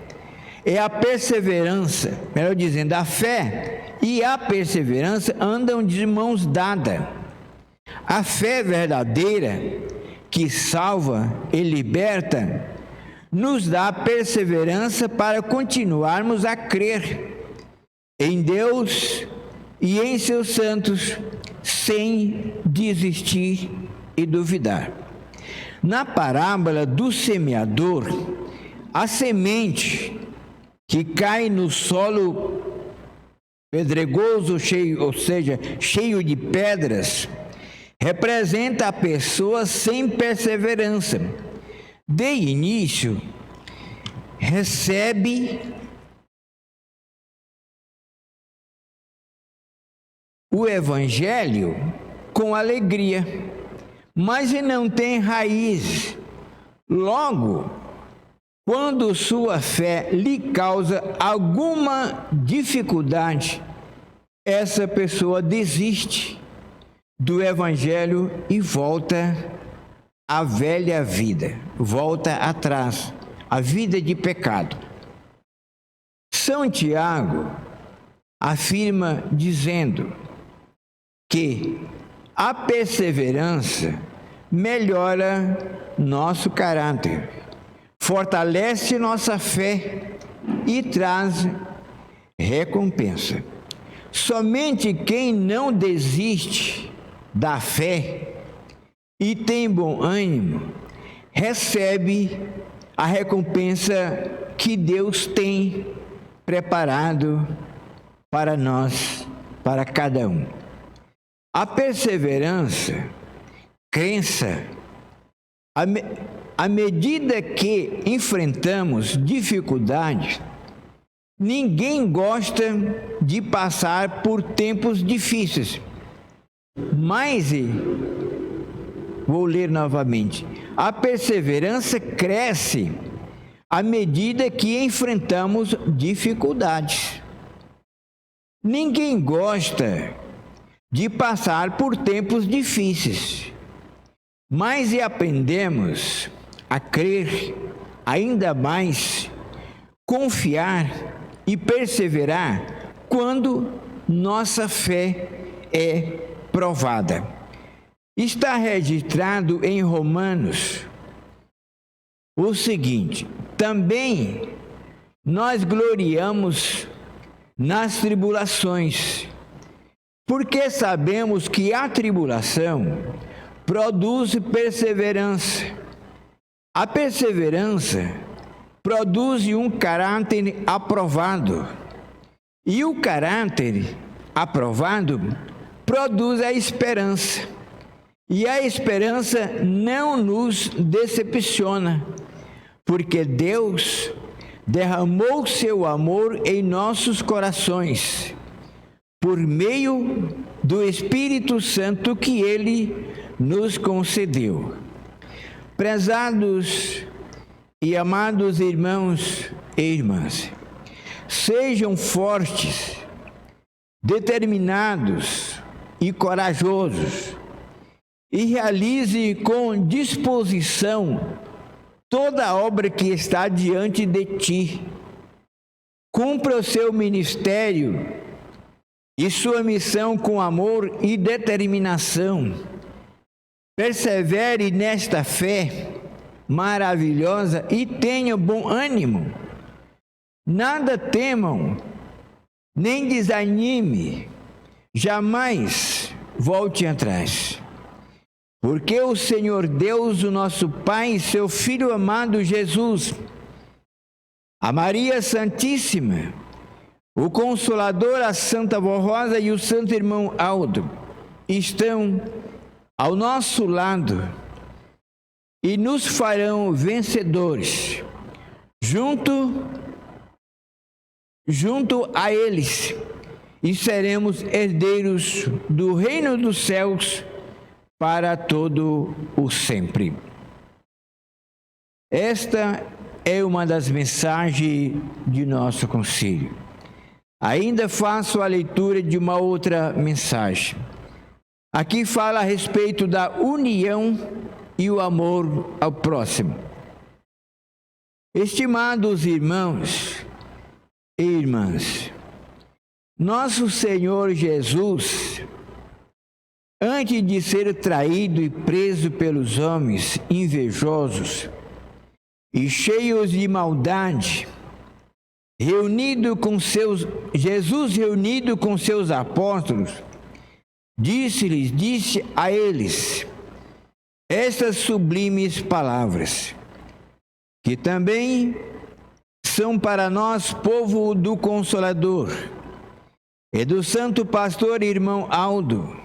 é a perseverança, melhor dizendo, a fé e a perseverança andam de mãos dadas. A fé verdadeira, que salva e liberta, nos dá perseverança para continuarmos a crer em Deus e em seus santos, sem desistir e duvidar. Na parábola do semeador, a semente que cai no solo pedregoso, cheio de pedras, representa a pessoa sem perseverança. De início, recebe o Evangelho com alegria, mas não tem raiz. Logo, quando sua fé lhe causa alguma dificuldade, essa pessoa desiste do Evangelho e volta à velha vida, volta atrás, à vida de pecado. São Tiago afirma dizendo que a perseverança melhora nosso caráter, fortalece nossa fé e traz recompensa. Somente quem não desiste da fé e tem bom ânimo recebe a recompensa que Deus tem preparado para nós, para cada um. A perseverança, crença, à medida que enfrentamos dificuldades, ninguém gosta de passar por tempos difíceis. Mas, vou ler novamente, a perseverança cresce à medida que enfrentamos dificuldades. Ninguém gosta de passar por tempos difíceis, mas aprendemos a crer ainda mais, confiar e perseverar quando nossa fé é provada. Está registrado em Romanos o seguinte: também nós gloriamos nas tribulações, porque sabemos que a tribulação produz perseverança. A perseverança produz um caráter aprovado, e o caráter aprovado produz a esperança, e a esperança não nos decepciona, porque Deus derramou seu amor em nossos corações, por meio do Espírito Santo que Ele nos concedeu. Prezados e amados irmãos e irmãs, sejam fortes, determinados e corajosos, e realize com disposição toda a obra que está diante de ti. Cumpra o seu ministério e sua missão com amor e determinação. Persevere nesta fé maravilhosa e tenha bom ânimo. Nada temam, nem desanime, jamais volte atrás. Porque o Senhor Deus, o nosso Pai, seu Filho amado Jesus, a Maria Santíssima, o Consolador, a Santa Vó Rosa e o Santo Irmão Aldo estão ao nosso lado e nos farão vencedores. Junto a eles, e seremos herdeiros do reino dos céus para todo o sempre. Esta é uma das mensagens de nosso concílio. Ainda faço a leitura de uma outra mensagem. Aqui fala a respeito da união e o amor ao próximo. Estimados irmãos e irmãs, nosso Senhor Jesus, antes de ser traído e preso pelos homens invejosos e cheios de maldade, Jesus reunido com seus apóstolos, disse a eles estas sublimes palavras, que também são para nós povo do Consolador e do Santo Pastor irmão Aldo.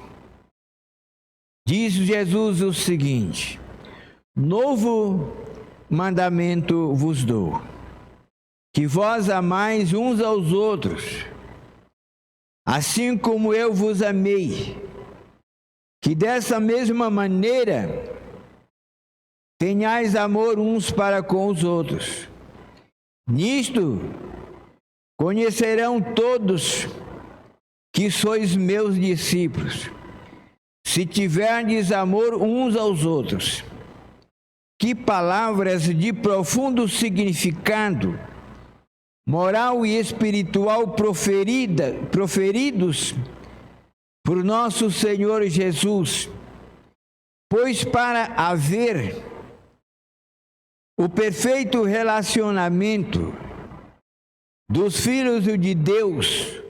Diz Jesus o seguinte: novo mandamento vos dou, que vós amais uns aos outros, assim como eu vos amei, que dessa mesma maneira tenhais amor uns para com os outros. Nisto conhecerão todos que sois meus discípulos, se tiverdes amor uns aos outros. Que palavras de profundo significado moral e espiritual proferidos por nosso Senhor Jesus, pois para haver o perfeito relacionamento dos filhos de Deus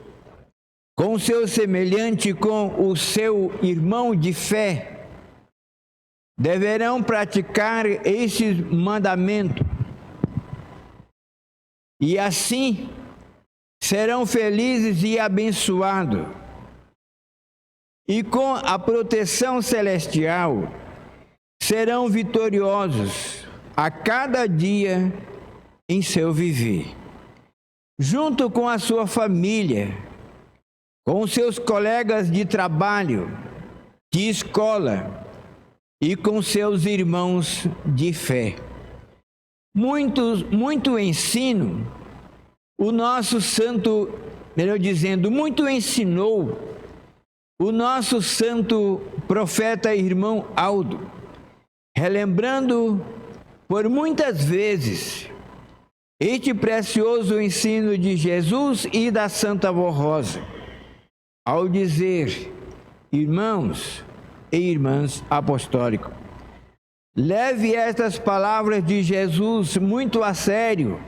com seu semelhante, com o seu irmão de fé, deverão praticar este mandamento, e assim serão felizes e abençoados, e com a proteção celestial serão vitoriosos a cada dia em seu viver, junto com a sua família, com seus colegas de trabalho, de escola e com seus irmãos de fé. Muito ensino, o nosso santo, melhor dizendo, muito ensinou o nosso santo profeta irmão Aldo, relembrando por muitas vezes este precioso ensino de Jesus e da Santa Avó Rosa, ao dizer: irmãos e irmãs apostólicos, leve estas palavras de Jesus muito a sério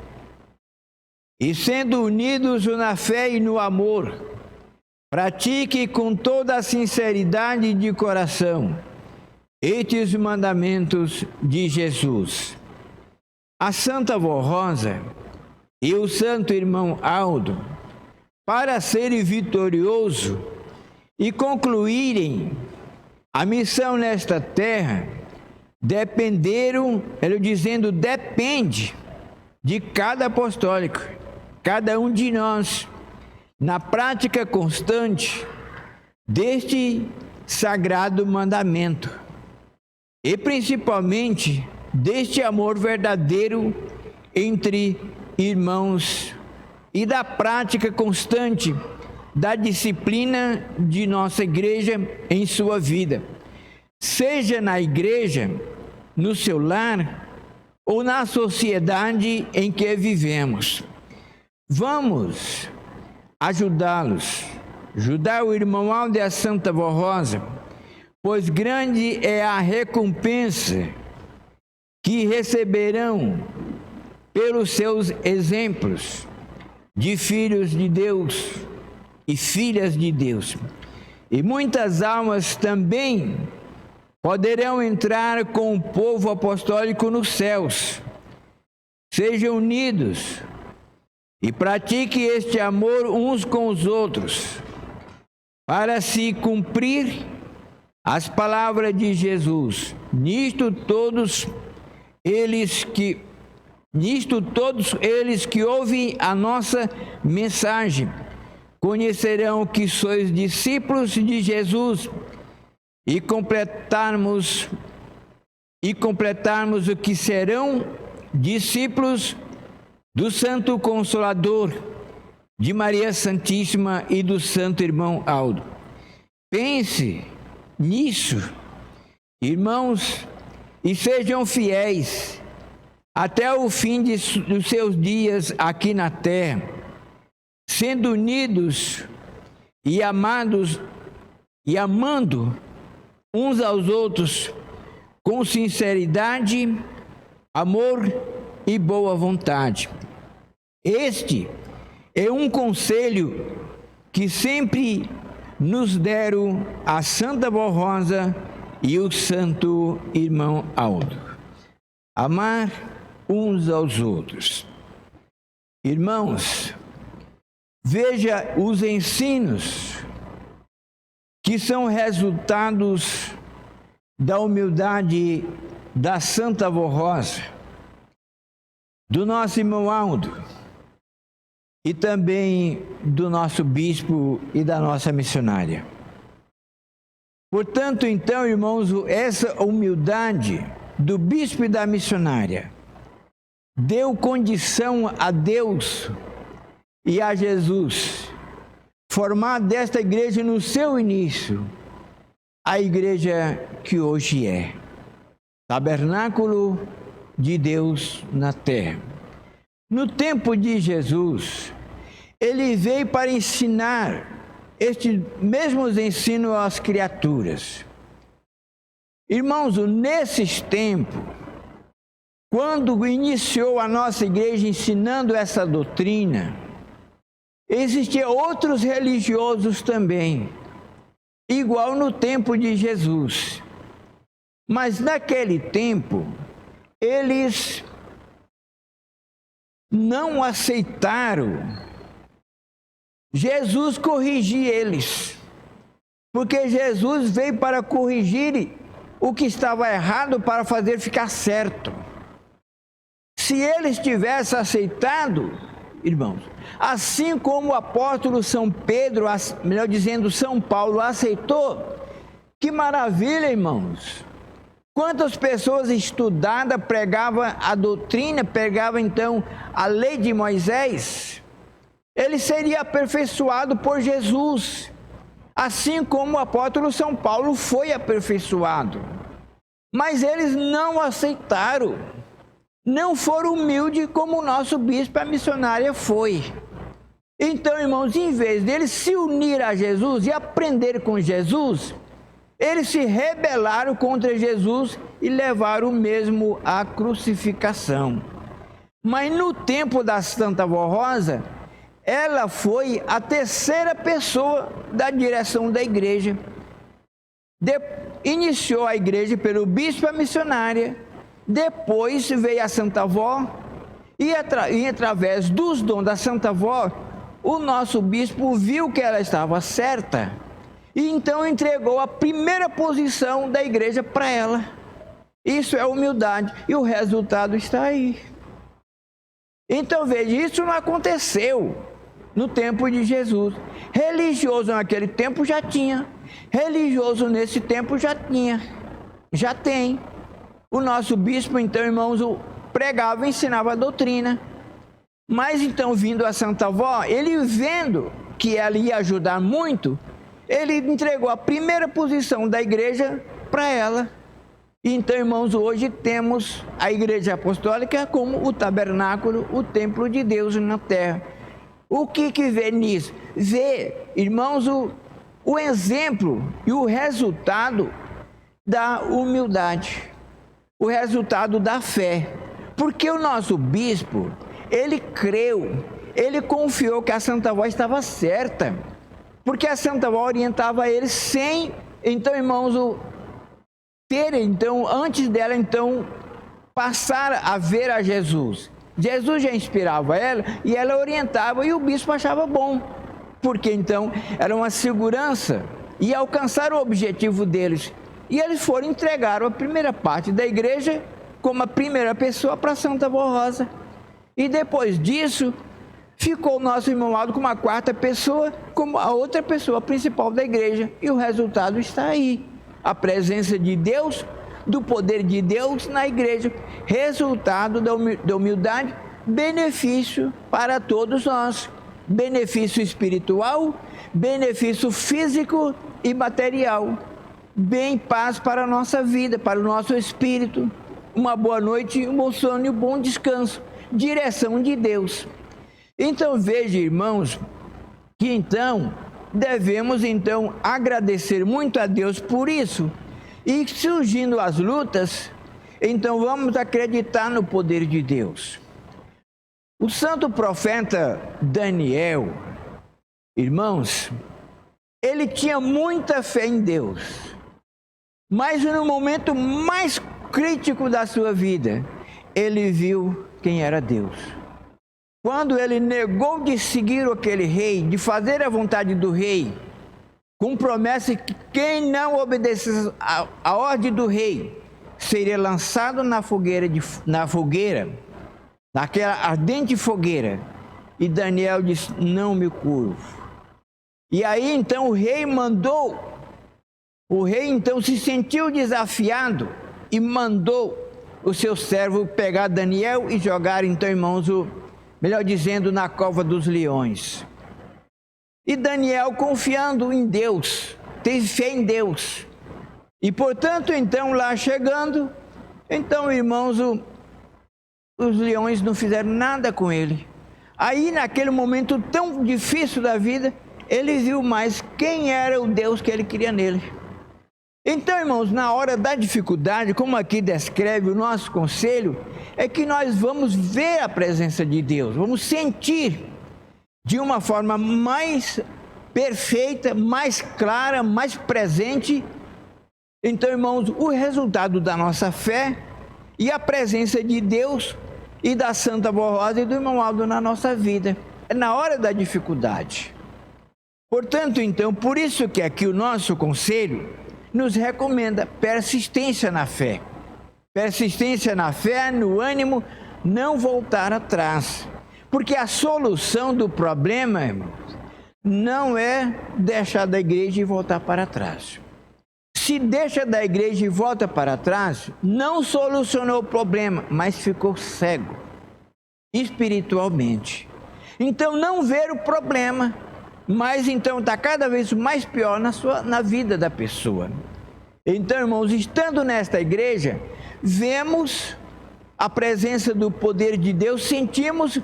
e, sendo unidos na fé e no amor, pratique com toda a sinceridade de coração estes mandamentos de Jesus. A Santa Avó Rosa e o Santo Irmão Aldo, para serem vitorioso e concluírem a missão nesta terra, depende de cada apostólico, cada um de nós, na prática constante deste sagrado mandamento, e principalmente deste amor verdadeiro entre irmãos e da prática constante da disciplina de nossa igreja em sua vida, seja na igreja, no seu lar ou na sociedade em que vivemos. Vamos ajudá-los, ajudar o irmão Aldo e a Santa Avó Rosa, pois grande é a recompensa que receberão pelos seus exemplos de filhos de Deus e filhas de Deus. E muitas almas também poderão entrar com o povo apostólico nos céus. Sejam unidos e pratiquem este amor uns com os outros, para se cumprir as palavras de Jesus. Nisto todos eles que ouvem a nossa mensagem conhecerão que sois discípulos de Jesus, e completarmos o que serão discípulos do Santo Consolador, de Maria Santíssima e do Santo Irmão Aldo. Pense nisso, irmãos, e sejam fiéis até o fim dos seus dias aqui na terra, sendo unidos e amados e amando uns aos outros com sinceridade, amor e boa vontade. Este é um conselho que sempre nos deram a Santa Avó Rosa e o Santo Irmão Aldo. Amar uns aos outros. Irmãos, veja os ensinos que são resultados da humildade da Santa Avó Rosa, do nosso irmão Aldo, e também do nosso bispo e da nossa missionária. Portanto, então, irmãos, essa humildade do bispo e da missionária deu condição a Deus e a Jesus formar desta igreja no seu início a igreja que hoje é, tabernáculo de Deus na terra. No tempo de Jesus, ele veio para ensinar estes mesmos ensinos às criaturas. Irmãos, nesses tempos, quando iniciou a nossa igreja ensinando essa doutrina, existiam outros religiosos também, igual no tempo de Jesus. Mas naquele tempo, eles não aceitaram Jesus corrigir eles, porque Jesus veio para corrigir o que estava errado para fazer ficar certo. Se eles tivessem aceitado, irmãos, assim como o apóstolo São Pedro, melhor dizendo, São Paulo aceitou, que maravilha, irmãos! Quantas pessoas estudadas pregavam a doutrina, pregavam então a lei de Moisés, ele seria aperfeiçoado por Jesus, assim como o apóstolo São Paulo foi aperfeiçoado. Mas eles não aceitaram, não foram humildes como o nosso bispo, a missionária, foi. Então, irmãos, em vez deles se unir a Jesus e aprender com Jesus, eles se rebelaram contra Jesus e levaram mesmo à crucificação. Mas no tempo da Santa Vó Rosa, ela foi a terceira pessoa da direção da igreja. Iniciou a igreja pelo bispo e a missionária, depois veio a Santa Vó, e através dos dons da Santa Vó, o nosso bispo viu que ela estava certa, e então entregou a primeira posição da igreja para ela. Isso é humildade, e o resultado está aí. Então veja, isso não aconteceu no tempo de Jesus. Religioso naquele tempo já tinha, religioso nesse tempo já tem. O nosso bispo, então, irmãos, pregava e ensinava a doutrina. Mas então, vindo a Santa Vó, ele vendo que ela ia ajudar muito, ele entregou a primeira posição da igreja para ela. Então, irmãos, hoje temos a igreja apostólica como o tabernáculo, o templo de Deus na terra. O que vê nisso? Vê, irmãos, o exemplo e o resultado da humildade, o resultado da fé. Porque o nosso bispo, ele creu, ele confiou que a Santa Vó estava certa, porque a Santa Vó orientava ele sem, então, irmãos, antes dela, então, passar a ver a Jesus. Jesus já inspirava ela e ela orientava, e o bispo achava bom, porque então era uma segurança e alcançaram o objetivo deles. E eles foram entregar a primeira parte da igreja como a primeira pessoa para Santa Vó Rosa. E depois disso, ficou o nosso irmão Aldo como a quarta pessoa, como a outra pessoa principal da igreja. E o resultado está aí. A presença de Deus, do poder de Deus na igreja, resultado da humildade, benefício para todos nós, benefício espiritual, benefício físico e material, bem, paz para a nossa vida, para o nosso espírito, uma boa noite, um bom sono e um bom descanso, direção de Deus. Então veja, irmãos, que então devemos então agradecer muito a Deus por isso. E surgindo as lutas, então vamos acreditar no poder de Deus. O santo profeta Daniel, irmãos, ele tinha muita fé em Deus, mas no momento mais crítico da sua vida, ele viu quem era Deus. Quando ele negou de seguir aquele rei, de fazer a vontade do rei, com promessa que quem não obedecesse a ordem do rei seria lançado na fogueira, naquela ardente fogueira. E Daniel disse: não me curvo. E aí então o rei então se sentiu desafiado e mandou o seu servo pegar Daniel e jogar então, irmãos, melhor dizendo, na cova dos leões. E Daniel, confiando em Deus, teve fé em Deus. E portanto, então, lá chegando, então, irmãos, os leões não fizeram nada com ele. Aí, naquele momento tão difícil da vida, ele viu mais quem era o Deus que ele queria nele. Então, irmãos, na hora da dificuldade, como aqui descreve o nosso conselho, é que nós vamos ver a presença de Deus, vamos sentir de uma forma mais perfeita, mais clara, mais presente. Então, irmãos, o resultado da nossa fé e a presença de Deus e da Santa Vó Rosa e do irmão Aldo na nossa vida, é na hora da dificuldade. Portanto, então, por isso que aqui o nosso conselho nos recomenda persistência na fé. Persistência na fé, no ânimo, não voltar atrás. Porque a solução do problema, irmãos, não é deixar da igreja e voltar para trás. Se deixa da igreja e volta para trás, não solucionou o problema, mas ficou cego espiritualmente. Então não ver o problema, mas então está cada vez mais pior na vida da pessoa. Então, irmãos, estando nesta igreja, vemos a presença do poder de Deus, sentimos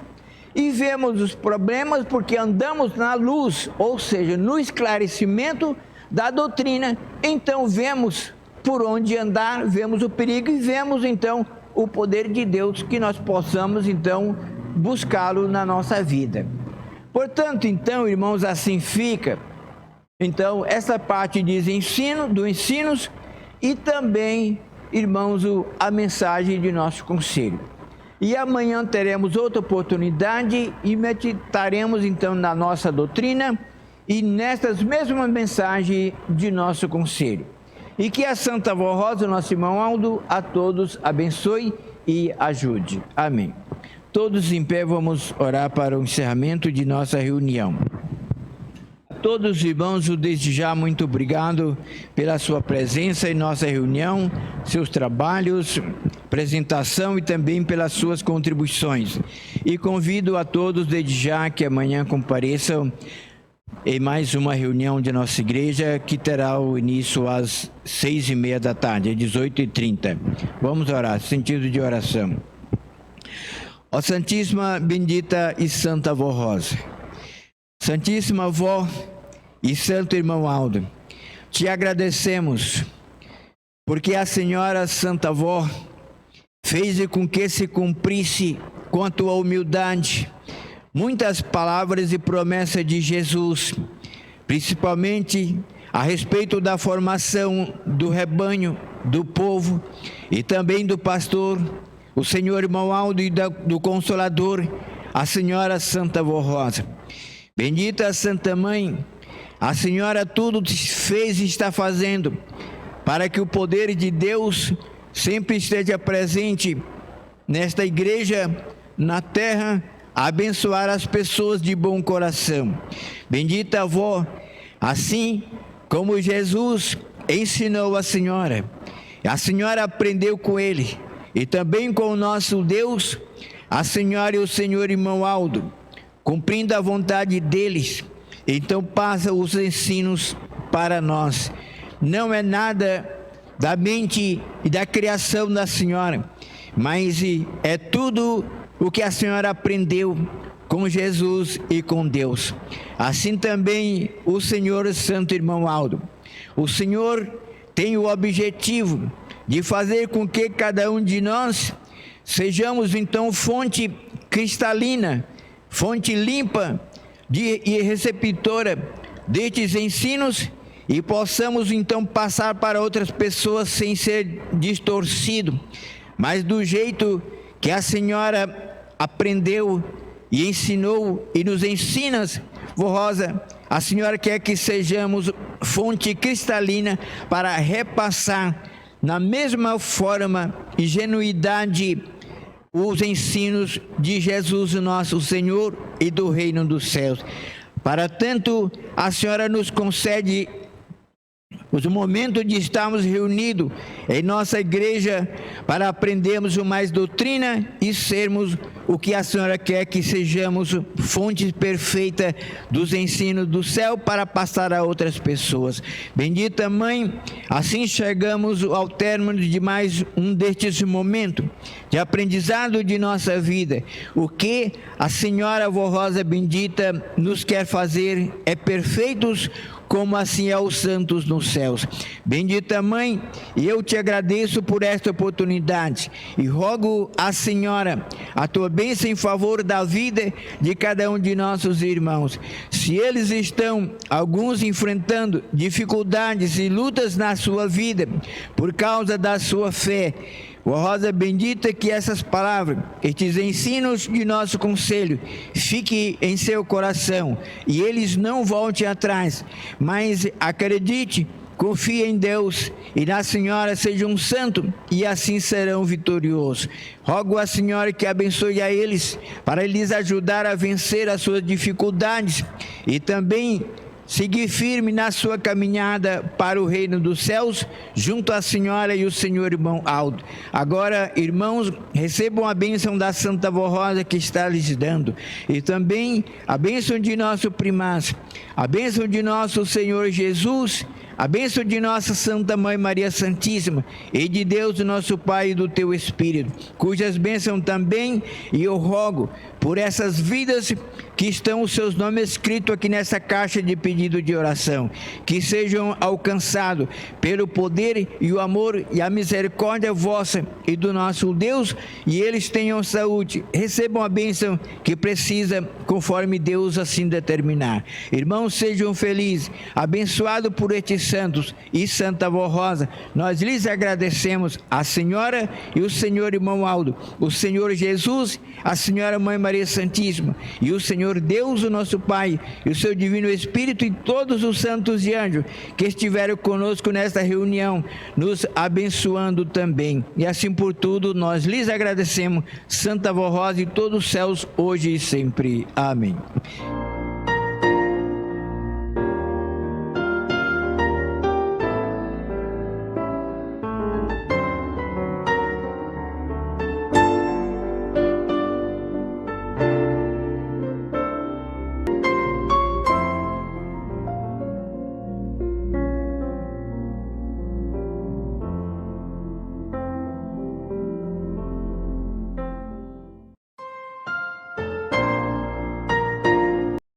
e vemos os problemas porque andamos na luz, ou seja, no esclarecimento da doutrina. Então vemos por onde andar, vemos o perigo e vemos então o poder de Deus, que nós possamos então buscá-lo na nossa vida. Portanto, então, irmãos, assim fica, então, essa parte diz do ensinos e também, irmãos, a mensagem de nosso conselho. E amanhã teremos outra oportunidade e meditaremos então na nossa doutrina e nestas mesmas mensagens de nosso conselho. E que a Santa Vó Rosa, nosso irmão Aldo, a todos abençoe e ajude. Amém. Todos em pé, vamos orar para o encerramento de nossa reunião. A todos os irmãos, desde já, muito obrigado pela sua presença em nossa reunião, seus trabalhos, apresentação e também pelas suas contribuições. E convido a todos, desde já, que amanhã compareçam em mais uma reunião de nossa igreja, que terá o início às 6h30 da tarde, às 18h30. Vamos orar, sentido de oração. Ó Santíssima, bendita e Santa Vó Rosa, Santíssima Vó e Santo Irmão Aldo, te agradecemos, porque a Senhora Santa Vó fez com que se cumprisse, com a tua humildade, muitas palavras e promessas de Jesus, principalmente a respeito da formação do rebanho, do povo e também do pastor, o Senhor Irmão Aldo, e do Consolador, a Senhora Santa Vó Rosa. Bendita Santa Mãe, a Senhora tudo fez e está fazendo para que o poder de Deus sempre esteja presente nesta igreja, na terra, a abençoar as pessoas de bom coração. Bendita Avó, assim como Jesus ensinou a Senhora aprendeu com ele, e também com o nosso Deus, a Senhora e o Senhor Irmão Aldo, cumprindo a vontade deles, então passa os ensinos para nós. Não é nada da mente e da criação da Senhora, mas é tudo o que a Senhora aprendeu com Jesus e com Deus. Assim também o Senhor Santo Irmão Aldo. O Senhor tem o objetivo de fazer com que cada um de nós sejamos então fonte cristalina, fonte limpa e receptora destes ensinos, e possamos então passar para outras pessoas sem ser distorcido, mas do jeito que a Senhora aprendeu e ensinou e nos ensina. Vó Rosa, a Senhora quer que sejamos fonte cristalina para repassar na mesma forma e genuidade os ensinos de Jesus nosso Senhor e do reino dos céus. Para tanto, a Senhora nos concede os momentos de estarmos reunidos em nossa igreja para aprendermos mais doutrina e sermos o que a Senhora quer que sejamos, fonte perfeita dos ensinos do céu para passar a outras pessoas. Bendita Mãe, assim chegamos ao término de mais um destes momentos de aprendizado de nossa vida. O que a Senhora Vó Rosa Bendita nos quer fazer é perfeitos, como assim é os santos nos céus. Bendita Mãe, eu te agradeço por esta oportunidade e rogo à Senhora a tua bênção em favor da vida de cada um de nossos irmãos. Se eles estão, alguns, enfrentando dificuldades e lutas na sua vida por causa da sua fé, Vó Rosa Bendita, que essas palavras, estes ensinos de nosso conselho, fiquem em seu coração e eles não voltem atrás, mas acredite, confie em Deus e na Senhora, seja um santo e assim serão vitoriosos. Rogo a Senhora que abençoe a eles, para lhes ajudar a vencer as suas dificuldades e também seguir firme na sua caminhada para o reino dos céus, junto à Senhora e o Senhor irmão Aldo. Agora, irmãos, recebam a bênção da Santa Vó Rosa que está lhes dando, e também a bênção de nosso primaz, a bênção de nosso Senhor Jesus, a bênção de nossa Santa Mãe Maria Santíssima e de Deus nosso Pai e do teu Espírito, cujas bênçãos também, e eu rogo por essas vidas que estão os seus nomes escritos aqui nessa caixa de pedido de oração, que sejam alcançados pelo poder e o amor e a misericórdia vossa e do nosso Deus, e eles tenham saúde, recebam a bênção que precisa, conforme Deus assim determinar. Irmãos, sejam felizes, abençoados por estes santos e Santa Vó Rosa. Nós lhes agradecemos, a Senhora e o Senhor irmão Aldo, o Senhor Jesus, a Senhora Mãe Maria Santíssima e o Senhor Deus, o nosso Pai, e o seu Divino Espírito e todos os santos e anjos que estiveram conosco nesta reunião, nos abençoando também. E assim por tudo nós lhes agradecemos, Santa Vó Rosa e todos os céus, hoje e sempre. Amém.